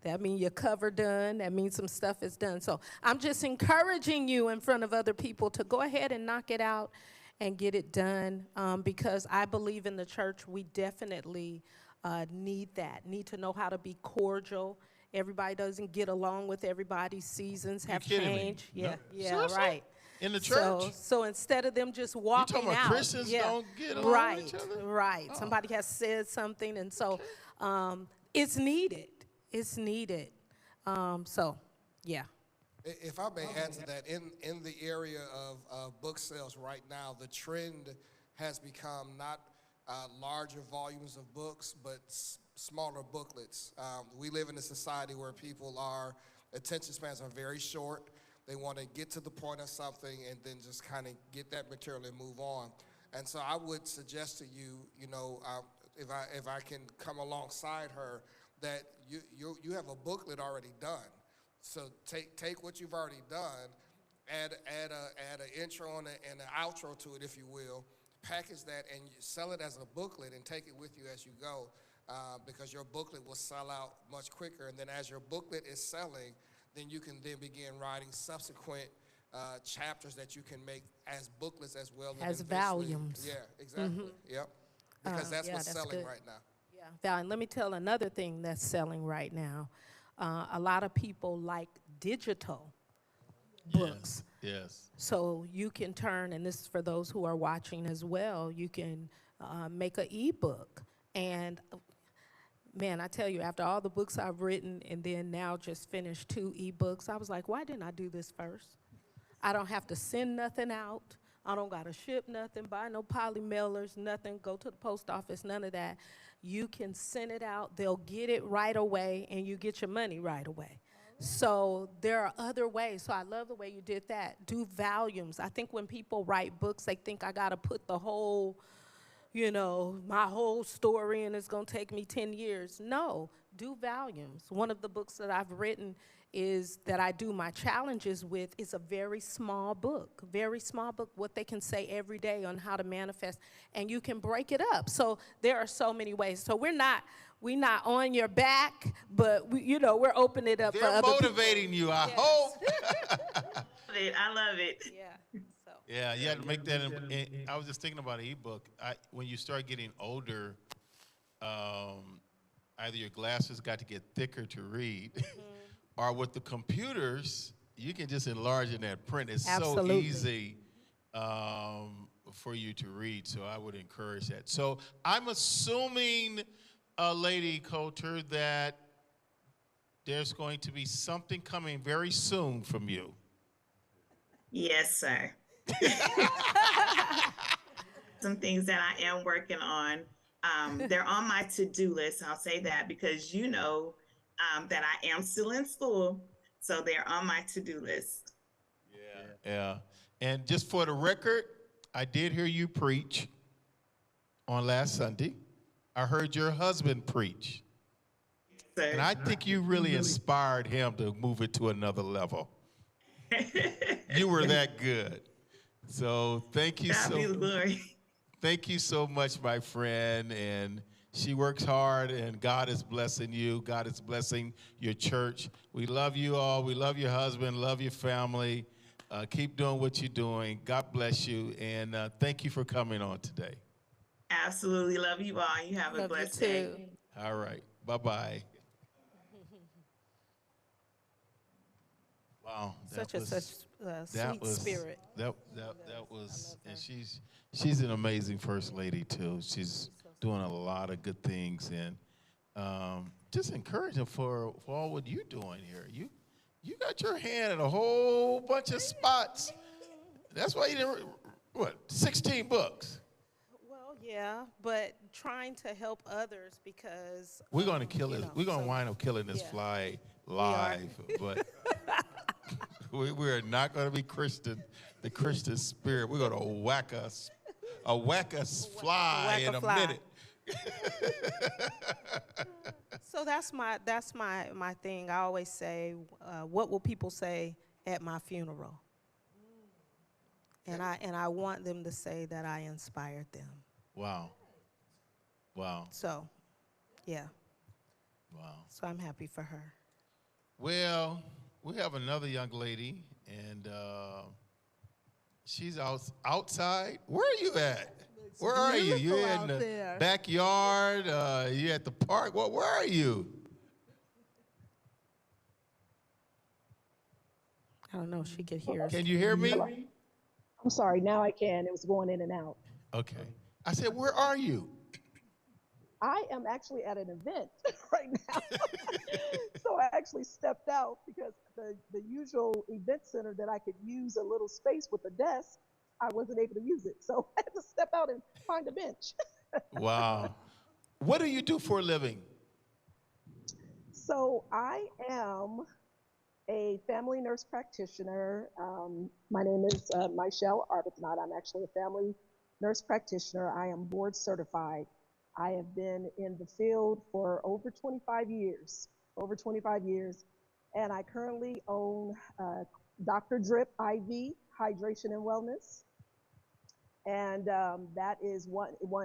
that means your cover done. That means some stuff is done. So I'm just encouraging you in front of other people to go ahead and knock it out and get it done, because I believe in the church we definitely need that, need to know how to be cordial. Everybody doesn't get along with everybody. Seasons have changed. Me? Yeah, No. yeah, Seriously? right. In the church? So instead of them just walking talking about out, Christians don't get along right, with each other? right. Oh. Somebody has said something, and so it's needed. It's needed. So, yeah. If I may add to that, in the area of book sales right now, the trend has become not larger volumes of books, but smaller booklets. We live in a society where attention spans are very short. They want to get to the point of something and then just kind of get that material and move on. And so I would suggest to you, if I can come alongside her, that you have a booklet already done. So take what you've already done, add an intro and an outro to it, if you will, package that and sell it as a booklet and take it with you as you go, because your booklet will sell out much quicker. And then as your booklet is selling, then you can then begin writing subsequent chapters that you can make as booklets as well. As volumes. Yeah, exactly. Yep. Because that's what's selling good. right now. Yeah, Val, and let me tell another thing that's selling right now. A lot of people like digital books. Yes. So you can turn, and this is for those who are watching as well, you can make an ebook. And man, I tell you, after all the books I've written and then now just finished 2 ebooks, I was like, why didn't I do this first? I don't have to send nothing out. I don't got to ship nothing, buy no poly mailers, nothing, go to the post office, none of that. You can send it out, they'll get it right away, and you get your money right away. So there are other ways. So I love the way you did that. Do volumes. I think when people write books, they think I got to put the whole, my whole story, and it's going to take me 10 years. No, do volumes. One of the books that I've written is that I do my challenges with is a very small book, what they can say every day on how to manifest, and you can break it up. So there are so many ways. So we're not on your back, but we're opening it up for other people. They're motivating you, I hope. I love it. Yeah. So. Yeah, you had to make that. I was just thinking about an ebook. When you start getting older, either your glasses got to get thicker to read, or with the computers, you can just enlarge in that print. It's Absolutely. so easy for you to read. So I would encourage that. So I'm assuming, Lady Coulter, that there's going to be something coming very soon from you. Yes, sir. Some things that I am working on. They're on my to-do list. I'll say that because that I am still in school. So they're on my to-do list. Yeah. And just for the record, I did hear you preach on last Sunday. I heard your husband preach. Sir. And I think you really inspired him to move it to another level. You were that good. So thank you Thank you so much, my friend. And she works hard, and God is blessing you. God is blessing your church. We love you all. We love your husband, love your family. Keep doing what you're doing. God bless you. And thank you for coming on today. Absolutely. Love you all. You have a blessed day. All right. Bye-bye. Wow, Such a sweet was spirit. that was, and she's an amazing first lady too. She's doing a lot of good things, and just encouraging for all what you're doing here. You got your hand in a whole bunch of spots. That's why you didn't. What? 16 books. Well, yeah, but trying to help others because We're gonna kill it. We're gonna so- wind up killing this yeah. fly are. live, but we are not gonna be Christian. The Christian spirit. We're gonna whack us fly Whack a in a fly. minute. So that's my thing. I always say, what will people say at my funeral? And I want them to say that I inspired them. Wow. Wow. So, yeah. Wow. So I'm happy for her. Well, we have another young lady, and she's outside. Where are you at? Where are you? beautiful You're in out the there. backyard. You at the park. Where are you? I don't know if she could hear us. Can you hear me? I'm sorry, now I can. It was going in and out. Okay. I said, where are you? I am actually at an event right now. So I actually stepped out because the usual event center that I could use a little space with a desk, I wasn't able to use it. So I had to step out and find a bench. Wow. What do you do for a living? So I am a family nurse practitioner. My name is Michelle Arbuthnot. I'm actually a family nurse practitioner. I am board certified. I have been in the field for over 25 years, and I currently own Dr. Drip IV, Hydration and Wellness. And that is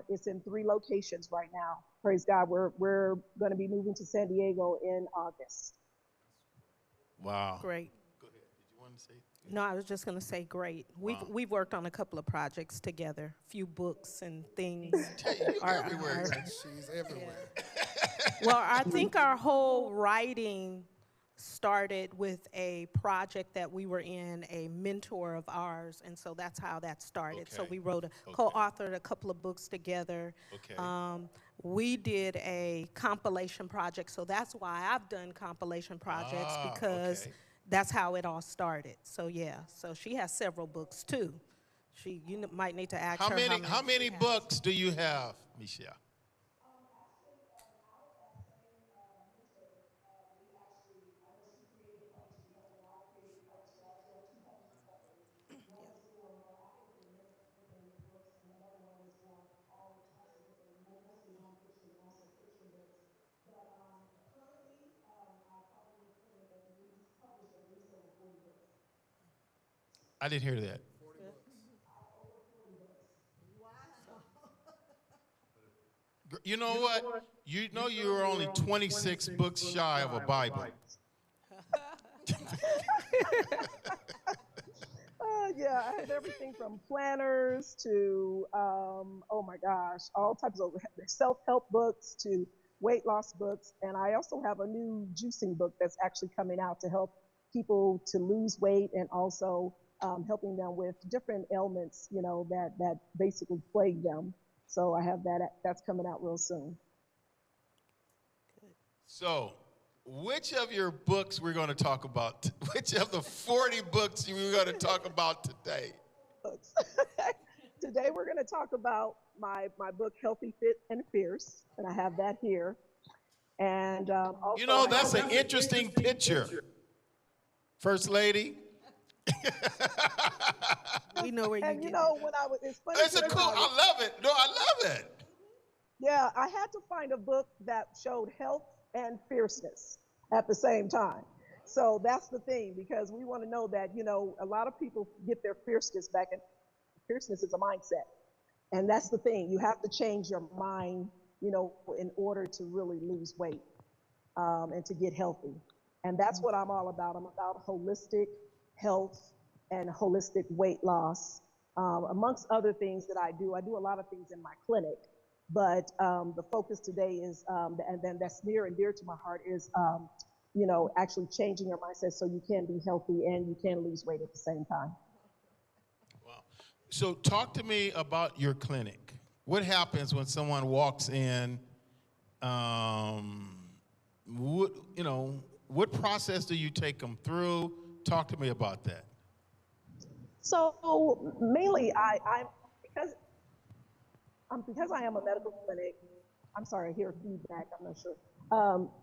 it's in 3 locations right now. Praise God, we're going to be moving to San Diego in August. Wow. Great. Go ahead. Did you want to say? No, I was just going to say great. We've worked on a couple of projects together, a few books and things. You everywhere. She's everywhere. Well, I think our whole writing started with a project that we were in, a mentor of ours, and so that's how that started. So Okay. we wrote, Okay. co-authored a couple of books together. Okay. We did a compilation project, so that's why I've done compilation projects because okay. that's how it all started. So yeah, so she has several books too. You might need to ask How her many she has. books do you have, Michelle? I didn't hear that. 40 books. You know what? You know you were only 26 books shy of a Bible. Yeah, I had everything from planners to, oh my gosh, all types of self-help books to weight loss books. And I also have a new juicing book that's actually coming out to help people to lose weight and also helping them with different ailments, that basically plague them. So I have that's coming out real soon. So, which of your books we're going to talk about? Which of the 40 books we're going to talk about today? Today we're going to talk about my book, Healthy, Fit, and Fierce, and I have that here. And also, That's an interesting picture. First Lady. We know where and you when I was, it's funny. It's a cool, I love it. No, I love it. Yeah, I had to find a book that showed health and fierceness at the same time. So that's the thing, because we want to know that, a lot of people get their fierceness back, and fierceness is a mindset. And that's the thing. You have to change your mind, in order to really lose weight and to get healthy. And that's what I'm all about. I'm about holistic health and holistic weight loss. Amongst other things that I do a lot of things in my clinic. But the focus today is, and then that's near and dear to my heart, is actually changing your mindset so you can be healthy and you can lose weight at the same time. Wow. So talk to me about your clinic. What happens when someone walks in? What process do you take them through? Talk to me about that. So mainly, because I am a medical clinic. I'm sorry, I hear feedback. I'm not sure.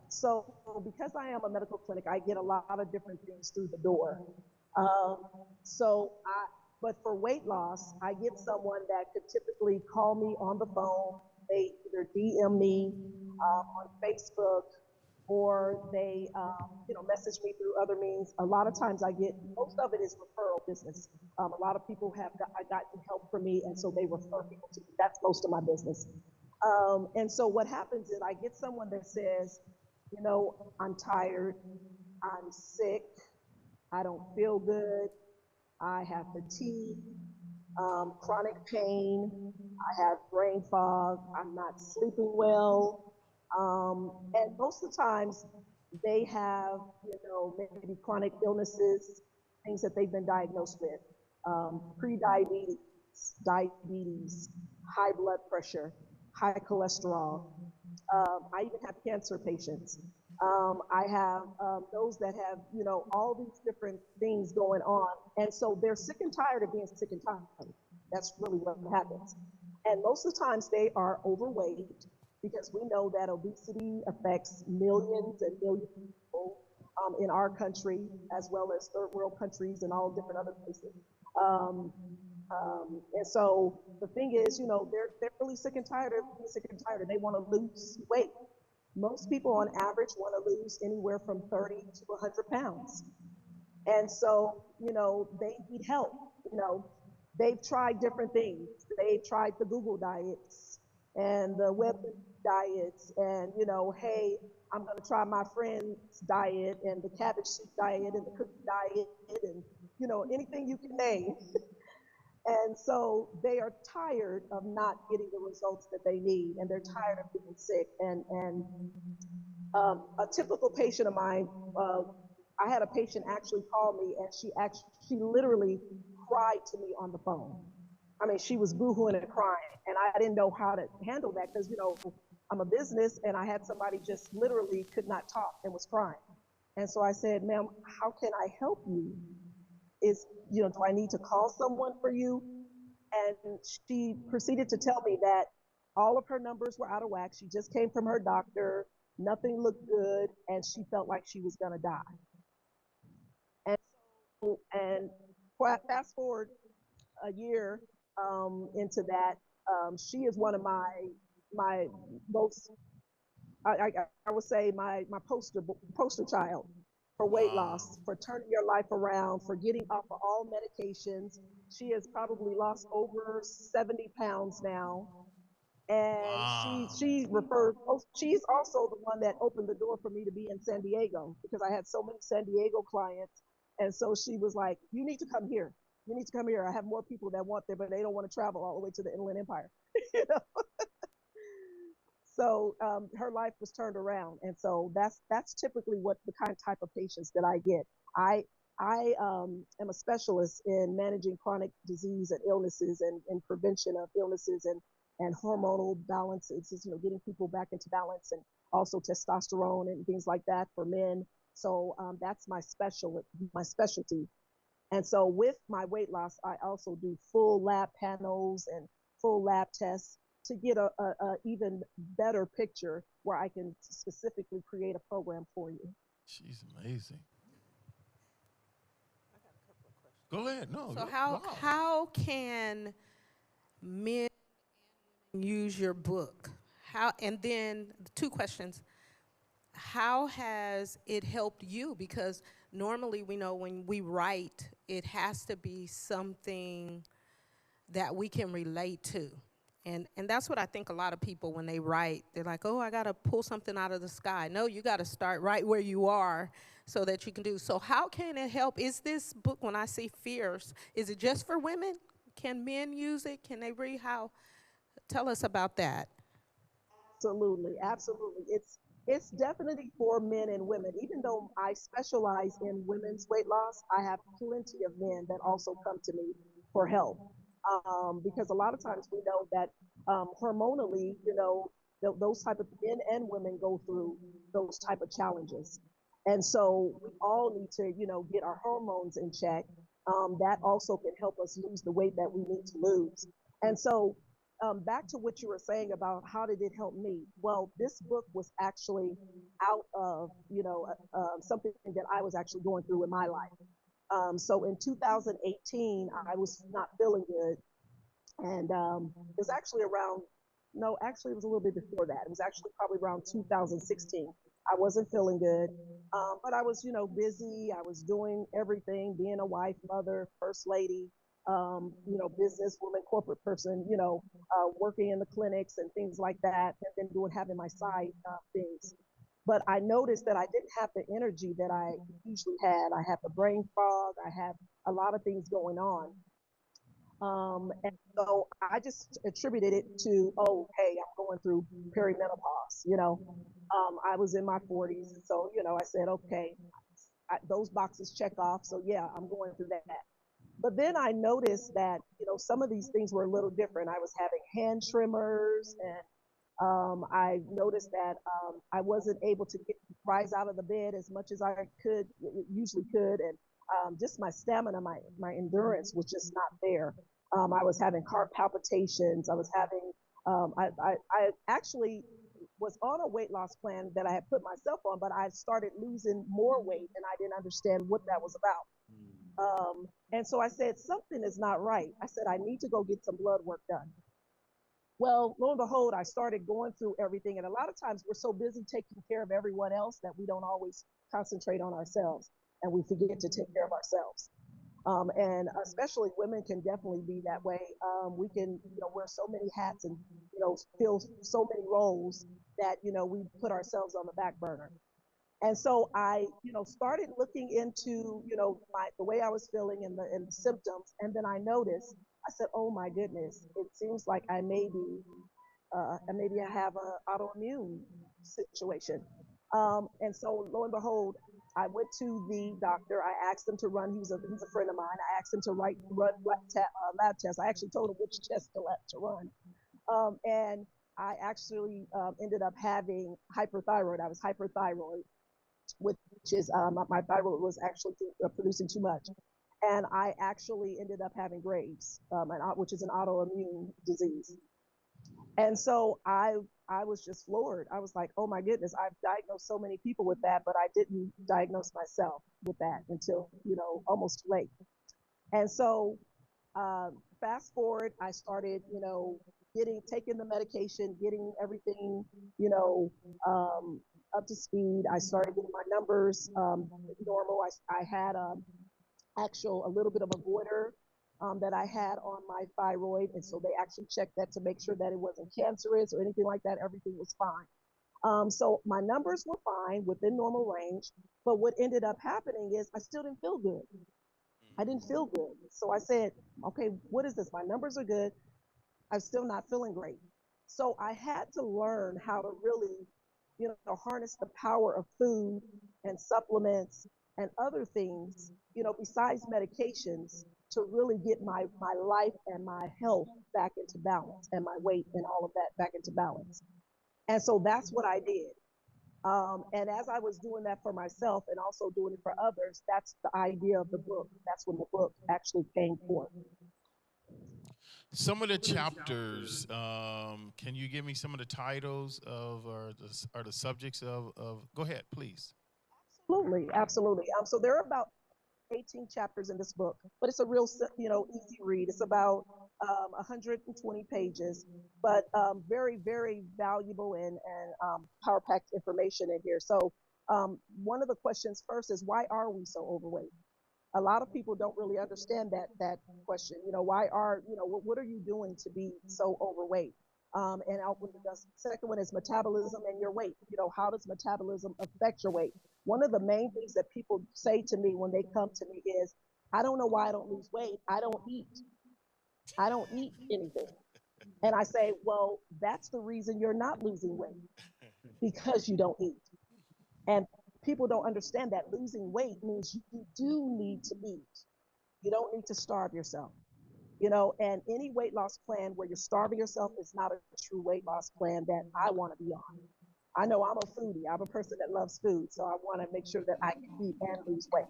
So because I am a medical clinic, I get a lot of different things through the door. Um, but for weight loss, I get someone that could typically call me on the phone. They either DM me on Facebook, or they, message me through other means. A lot of times most of it is referral business. A lot of people I gotten help from me, and so they refer people to me. That's most of my business. And so what happens is I get someone that says, I'm tired, I'm sick, I don't feel good, I have fatigue, chronic pain, I have brain fog, I'm not sleeping well. And most of the times they have, maybe chronic illnesses, things that they've been diagnosed with, pre-diabetes, diabetes, high blood pressure, high cholesterol. I even have cancer patients. I have those that have, all these different things going on. And so they're sick and tired of being sick and tired. That's really what happens. And most of the times they are overweight, because we know that obesity affects millions and millions of people in our country, as well as third world countries and all different other places. And so the thing is, they're really sick and tired of being sick and tired, and they want to lose weight. Most people on average want to lose anywhere from 30 to 100 pounds. And so, they need help. They've tried different things. They've tried the Google diets and the web diets, and, hey, I'm going to try my friend's diet and the cabbage soup diet and the cookie diet and, anything you can name. And so they are tired of not getting the results that they need, and they're tired of being sick. And a typical patient of mine, I had a patient actually call me, and she literally cried to me on the phone. I mean, she was boohooing and crying, and I didn't know how to handle that because, I'm a business, and I had somebody just literally could not talk and was crying. And so I said, ma'am, how can I help you? Do I need to call someone for you? And she proceeded to tell me that all of her numbers were out of whack. She just came from her doctor. Nothing looked good, and she felt like she was going to die. And fast forward a year into that, she is one of my most, I would say my poster child for weight loss, for turning your life around, for getting off of all medications. She has probably lost over 70 pounds now. And she referred, she's also the one that opened the door for me to be in San Diego, because I had so many San Diego clients. And so she was like, you need to come here. You need to come here. I have more people that want there, but they don't want to travel all the way to the Inland Empire. So her life was turned around. And so that's typically what the type of patients that I get. I am a specialist in managing chronic disease and illnesses, and prevention of illnesses, and hormonal balances, getting people back into balance, and also testosterone and things like that for men. So that's my specialty. And so with my weight loss, I also do full lab panels and full lab tests to get a even better picture, where I can specifically create a program for you. She's amazing. I got a couple of questions. Go ahead. No. So how can men and women use your book? And then 2 questions. How has it helped you? Because normally we know when we write, it has to be something that we can relate to. And that's what I think a lot of people, when they write, they're like, oh, I got to pull something out of the sky. No, you got to start right where you are so that you can do. So how can it help? Is this book, when I say Fierce, is it just for women? Can men use it? Can they read? Tell us about that. Absolutely. Absolutely. It's definitely for men and women. Even though I specialize in women's weight loss, I have plenty of men that also come to me for help. Because a lot of times we know that hormonally, those type of men and women go through those type of challenges. And so we all need to, get our hormones in check. That also can help us lose the weight that we need to lose. And so back to what you were saying about how did it help me? Well, this book was actually out of, something that I was actually going through in my life. So in 2018, I was not feeling good. And it was actually around, no, actually, it was a little bit before that. It was actually probably around 2016. I wasn't feeling good, but I was, busy. I was doing everything, being a wife, mother, first lady, businesswoman, corporate person, working in the clinics and things like that, and then having my side things. But I noticed that I didn't have the energy that I usually had. I had the brain fog. I had a lot of things going on. And so I just attributed it to, oh, hey, I'm going through perimenopause. I was in my 40s. And so, I said, okay, those boxes check off. So, yeah, I'm going through that. But then I noticed that, some of these things were a little different. I was having hand tremors, and I noticed that I wasn't able to rise out of the bed as much as I usually could. And just my stamina, my endurance was just not there. I was having heart palpitations. I was having, I actually was on a weight loss plan that I had put myself on, but I started losing more weight and I didn't understand what that was about. And so I said, something is not right. I said, I need to go get some blood work done. Well, lo and behold, I started going through everything. And a lot of times we're so busy taking care of everyone else that we don't always concentrate on ourselves and we forget to take care of ourselves. And especially women can definitely be that way. We can, wear so many hats and, fill so many roles that, we put ourselves on the back burner. And so I, started looking into, the way I was feeling and the symptoms. And then I noticed, I said, oh my goodness, it seems like maybe I have an autoimmune situation. And so lo and behold, I went to the doctor. I asked him to run. He's a friend of mine. I asked him to run lab tests. I actually told him which test to run. And I actually ended up having hyperthyroid. I was hyperthyroid, which is my thyroid was actually producing too much. And I actually ended up having Graves, which is an autoimmune disease. And so I was just floored. I was like, oh my goodness, I've diagnosed so many people with that, but I didn't diagnose myself with that until, almost too late. And so fast forward, I started, taking the medication, getting everything, up to speed. I started getting my numbers normal. I had a little bit of a goiter that I had on my thyroid. And so they actually checked that to make sure that it wasn't cancerous or anything like that. Everything was fine. So my numbers were fine within normal range. But what ended up happening is I still didn't feel good. I didn't feel good. So I said, okay, what is this? My numbers are good. I'm still not feeling great. So I had to learn how to really, harness the power of food and supplements and other things, besides medications to really get my life and my health back into balance and my weight and all of that back into balance. And so that's what I did. And as I was doing that for myself and also doing it for others, that's the idea of the book. That's when the book actually came forth. Some of the chapters, can you give me some of the titles of or the subjects of? Go ahead, please. Absolutely, absolutely. So there are about 18 chapters in this book, but it's a real, easy read. It's about 120 pages, but very, very valuable and power-packed information in here. So one of the questions first is, why are we so overweight? A lot of people don't really understand that question. Why are, what are you doing to be so overweight? And the second one is metabolism and your weight. How does metabolism affect your weight? One of the main things that people say to me when they come to me is, I don't know why I don't lose weight. I don't eat. I don't eat anything. And I say, well, that's the reason you're not losing weight. because you don't eat. And people don't understand that losing weight means you do need to eat. You don't need to starve yourself. And any weight loss plan where you're starving yourself is not a true weight loss plan that I want to be on. I know I'm a foodie. I'm a person that loves food, so I want to make sure that I can eat and lose weight.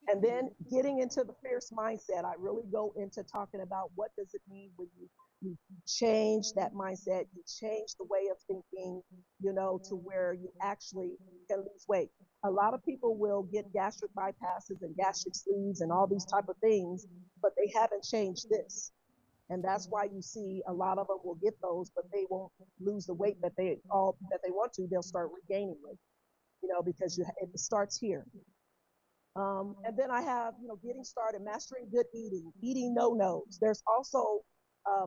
And then getting into the fierce mindset, I really go into talking about what does it mean when you change that mindset, you change the way of thinking, to where you actually can lose weight. A lot of people will get gastric bypasses and gastric sleeves and all these type of things, but they haven't changed this. And that's why you see a lot of them will get those, but they won't lose the weight that they want to. They'll start regaining weight, because it starts here. And then I have, getting started, mastering good eating, eating no-nos. There's also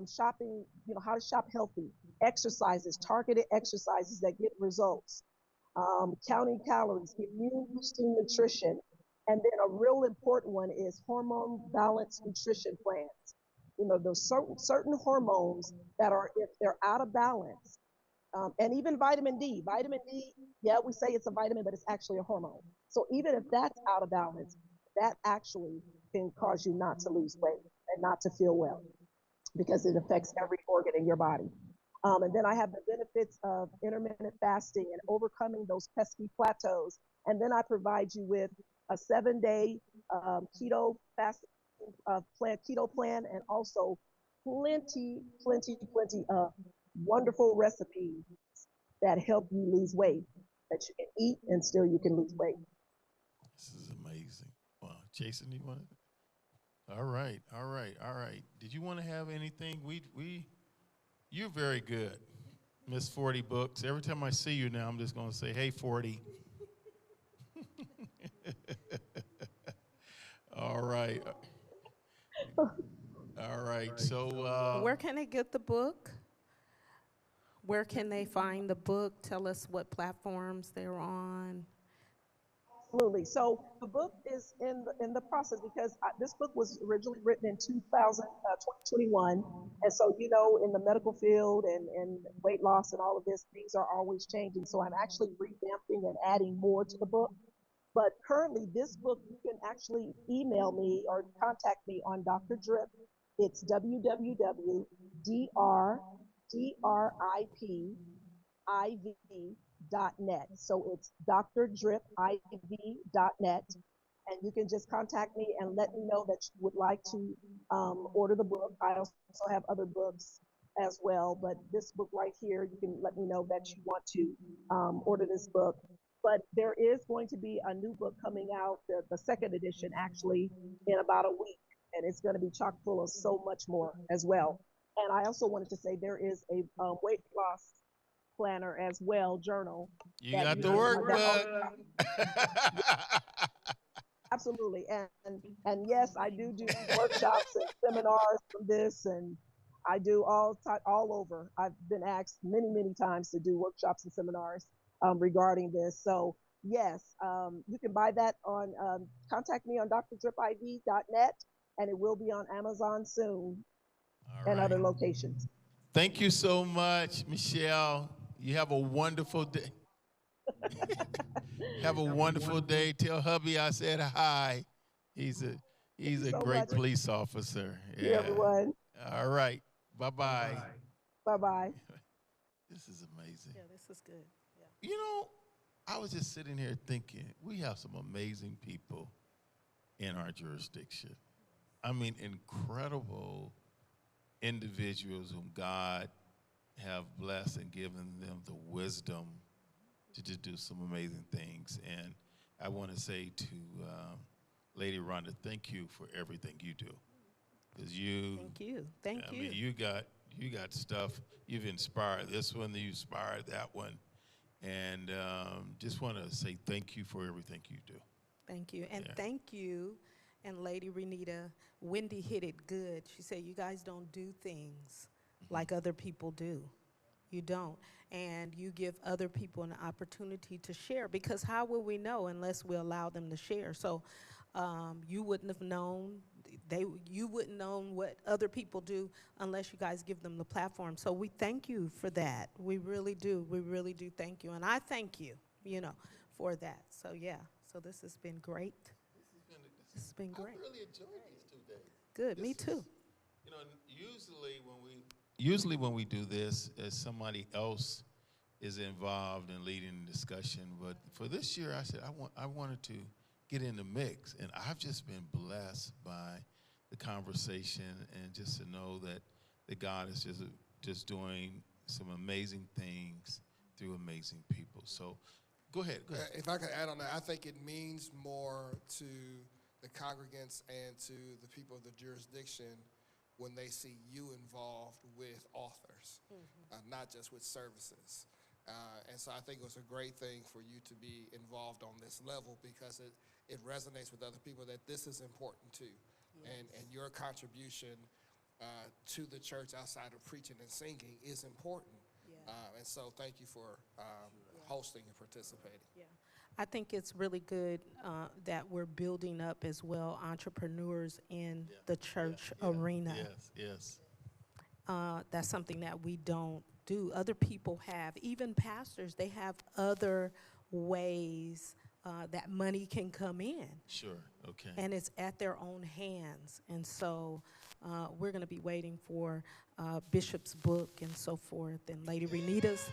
shopping, how to shop healthy, exercises, targeted exercises that get results, counting calories, immune boosting nutrition. And then a real important one is hormone balance nutrition plans. Those certain hormones that are, if they're out of balance, and even vitamin D. Vitamin D, yeah, we say it's a vitamin, but it's actually a hormone. So even if that's out of balance, that actually can cause you not to lose weight and not to feel well because it affects every organ in your body. And then I have the benefits of intermittent fasting and overcoming those pesky plateaus. And then I provide you with a 7-day keto fast keto plan, and also plenty of wonderful recipes that help you lose weight, that you can eat and still you can lose weight. This is amazing. Wow. Jason, you want to? All right. Did you want to have anything? You're very good, Miss 40 Books. Every time I see you now, I'm just going to say, hey, 40. All right. All right. So Where can they get the book? Where can they find the book? Tell us what platforms they're on. Absolutely. So the book is in the process because this book was originally written in 2021. And so, in the medical field and weight loss and all of this, things are always changing. So I'm actually revamping and adding more to the book. But currently, this book, you can actually email me or contact me on Dr. Drip. It's www.dripiv.net. So it's drdripiv.net. And you can just contact me and let me know that you would like to order the book. I also have other books as well, but this book right here, you can let me know that you want to order this book. But there is going to be a new book coming out, the second edition actually, in about a week. And it's going to be chock full of so much more as well. And I also wanted to say there is a weight loss planner as well, journal. You got the workbook. Absolutely. And yes, I do workshops and seminars from this, and I do all over. I've been asked many times to do workshops and seminars regarding this. So yes, you can buy that on, contact me on drdripiv.net, and it will be on Amazon soon and other locations. Thank you so much, Michelle. You have a wonderful day. Have a wonderful day. Tell hubby I said hi. He's a great police officer. Yeah, everyone. All right. Bye-bye. Bye-bye. This is amazing. Yeah, this is good. Yeah. I was just sitting here thinking, we have some amazing people in our jurisdiction. I mean, incredible individuals whom God have blessed and given them the wisdom to just do some amazing things. And I want to say to Lady Rhonda, thank you for everything you do. Because Thank you. I mean, you got stuff. You've inspired this one, you inspired that one. And just want to say thank you for everything you do. Thank you. And thank you. And Lady Renita, Wendy hit it good. She said, you guys don't do things like other people do. You don't. And you give other people an opportunity to share, because how will we know unless we allow them to share? So You wouldn't have known. You wouldn't know what other people do unless you guys give them the platform. So we thank you for that. We really do. We really do thank you. And I thank you, for that. So yeah, so this has been great. This has been great. I really enjoyed these 2 days. Good, me too. Usually when we do this, somebody else is involved in leading the discussion. But for this year, I said I wanted to get in the mix, and I've just been blessed by the conversation and just to know that God is just doing some amazing things through amazing people. So go ahead. If I could add on that, I think it means more to the congregants and to the people of the jurisdiction when they see you involved with authors, not just with services. And so I think it was a great thing for you to be involved on this level because it resonates with other people that this is important too. Yes. And your contribution to the church outside of preaching and singing is important. Yeah. And so thank you for hosting and participating. Yeah. I think it's really good that we're building up as well entrepreneurs in the church arena. Yes. That's something that we don't do. Other people have, even pastors, they have other ways that money can come in. Sure, okay. And it's at their own hands. And so we're going to be waiting for Bishop's book and so forth, and Lady Renita's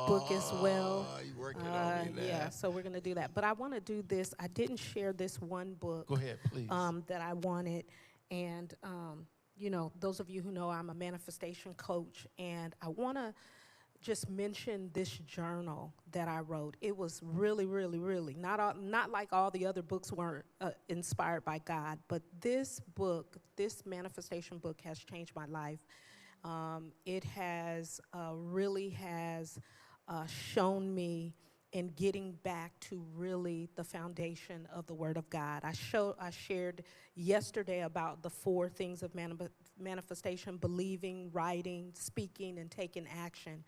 book as well. You're working on me now. Yeah, so we're going to do that. But I want to do this. I didn't share this one book. Go ahead, please. That I wanted. And, those of you who know I'm a manifestation coach, and I want to just mention this journal that I wrote. It was really, really, really, not like all the other books weren't inspired by God, but this book, this manifestation book has changed my life. It has really shown me in getting back to really the foundation of the Word of God. I shared yesterday about the 4 things of manifestation: believing, writing, speaking, and taking action.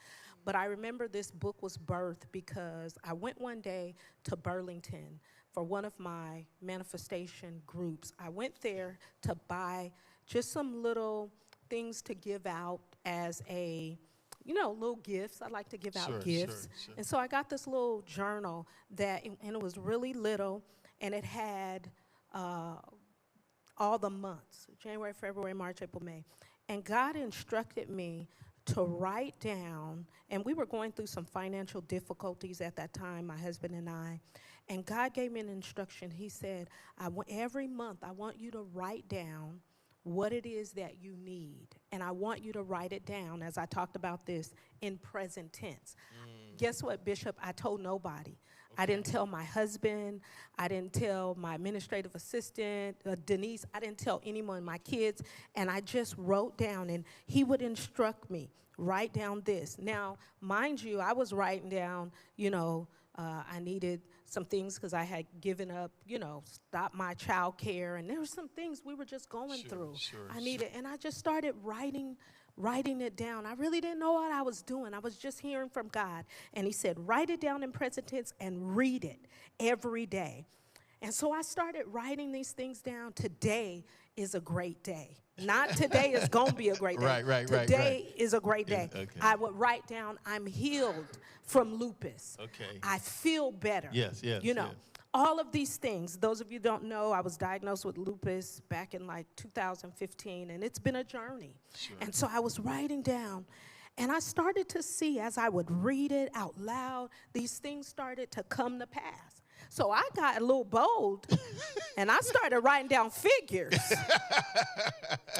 But I remember this book was birthed because I went one day to Burlington for one of my manifestation groups. I went there to buy just some little things to give out as little gifts. I like to give out gifts. Sure. And so I got this little journal and it was really little, and it had all the months: January, February, March, April, May. And God instructed me to write down, and we were going through some financial difficulties at that time, my husband and I, and God gave me an instruction. He said, every month I want you to write down what it is that you need, and I want you to write it down, as I talked about this, in present tense. Guess what, Bishop? I told nobody. I didn't tell my husband. I didn't tell my administrative assistant, Denise. I didn't tell anyone, my kids. And I just wrote down, and he would instruct me, write down this. Now, mind you, I was writing down, I needed some things because I had given up, stopped my child care. And there were some things we were just going through. I needed, and I just started writing it down. I really didn't know what I was doing. I was just hearing from God. And he said, write it down in present tense and read it every day. And so I started writing these things down. Today is a great day. Not today is going to be a great day. Right. Today is a great day. Okay. I would write down, I'm healed from lupus. Okay. I feel better. Yes. All of these things. Those of you who don't know, I was diagnosed with lupus back in 2015, and it's been a journey. Sure. And so I was writing down, and I started to see, as I would read it out loud, these things started to come to pass. So I got a little bold, and I started writing down figures.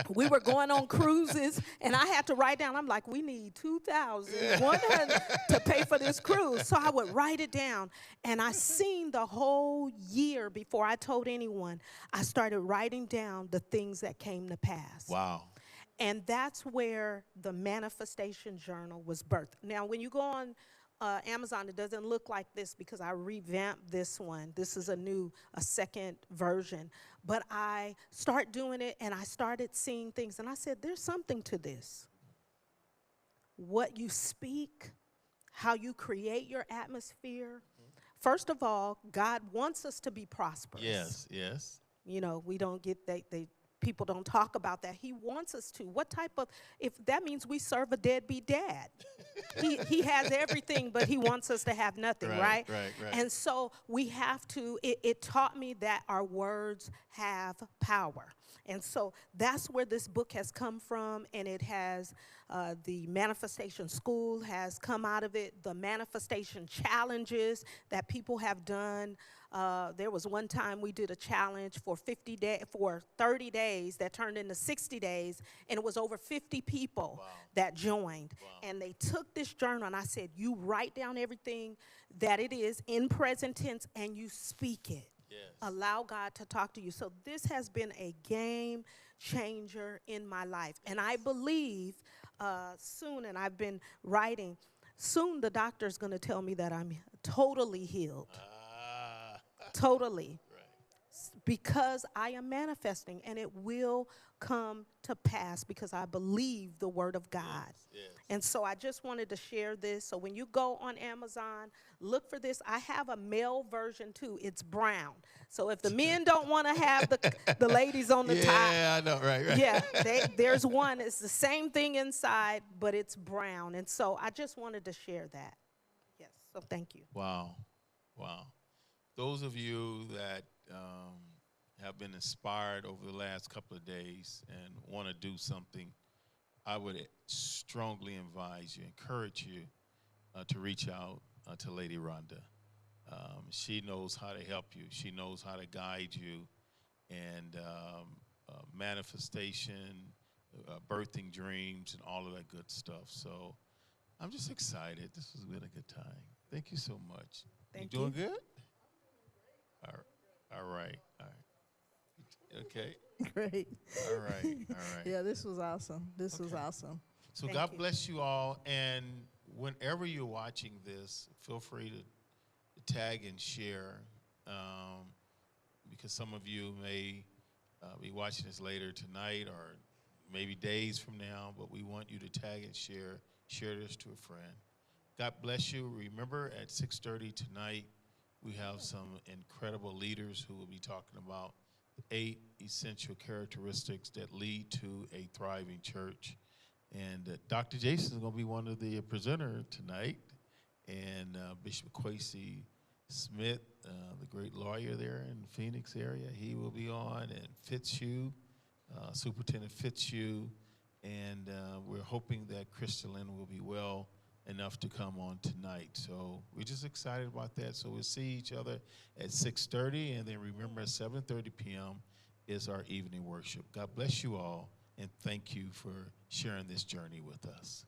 We were going on cruises, and I had to write down, I'm like, we need $2,100 to pay for this cruise. So I would write it down, and I seen the whole year before I told anyone. I started writing down the things that came to pass. Wow. And that's where the manifestation journal was birthed. Now, when you go on Amazon, it doesn't look like this because I revamped this one. This is a second version. But I start doing it, and I started seeing things, and I said, there's something to this. What you speak, how you create your atmosphere first of all, God wants us to be prosperous. Yes, yes. You know, we don't get people don't talk about that. He wants us to. What type of, if that means we serve a deadbeat dad. He has everything, but he wants us to have nothing, right? Right. And so we have to, it taught me that our words have power. And so that's where this book has come from, and it has, the Manifestation School has come out of it, the manifestation challenges that people have done. There was one time we did a challenge for 30 days that turned into 60 days, and it was over 50 people that joined. And they took this journal, and I said, you write down everything that it is in present tense, and you speak it. Yes. Allow God to talk to you. So this has been a game changer in my life. And I believe soon, and I've been writing, soon the doctor's going to tell me that I'm totally healed. Totally. Because I am manifesting, and it will come to pass because I believe the word of God. Yes. And so I just wanted to share this. So when you go on Amazon, look for this. I have a male version too. It's brown. So if the men don't want to have the ladies on the top. Yeah, I know, right. Yeah, there's one. It's the same thing inside, but it's brown. And so I just wanted to share that. Yes, so thank you. Wow. Those of you that have been inspired over the last couple of days and want to do something, I would strongly encourage you to reach out to Lady Rhonda. She knows how to help you. She knows how to guide you, and manifestation, birthing dreams, and all of that good stuff. So I'm just excited. This has been a good time. Thank you so much. Thank you. Doing you. good? All right. Okay. Great. All right. Yeah, this was awesome. This was awesome. So Thank God you. bless you all. And whenever you're watching this, feel free to tag and share, because some of you may be watching this later tonight or maybe days from now, but we want you to tag and share this to a friend. God bless you. Remember, at 6:30 tonight, we have some incredible leaders who will be talking about 8 essential characteristics that lead to a thriving church. And Dr. Jason is going to be one of the presenters tonight. And Bishop Kwesi Smith, the great lawyer there in the Phoenix area, he will be on. And Fitzhugh, Superintendent Fitzhugh. And we're hoping that Crystalline will be well enough to come on tonight. So we're just excited about that. So we'll see each other at 6:30, and then remember at 7:30 p.m. is our evening worship. God bless you all, and thank you for sharing this journey with us.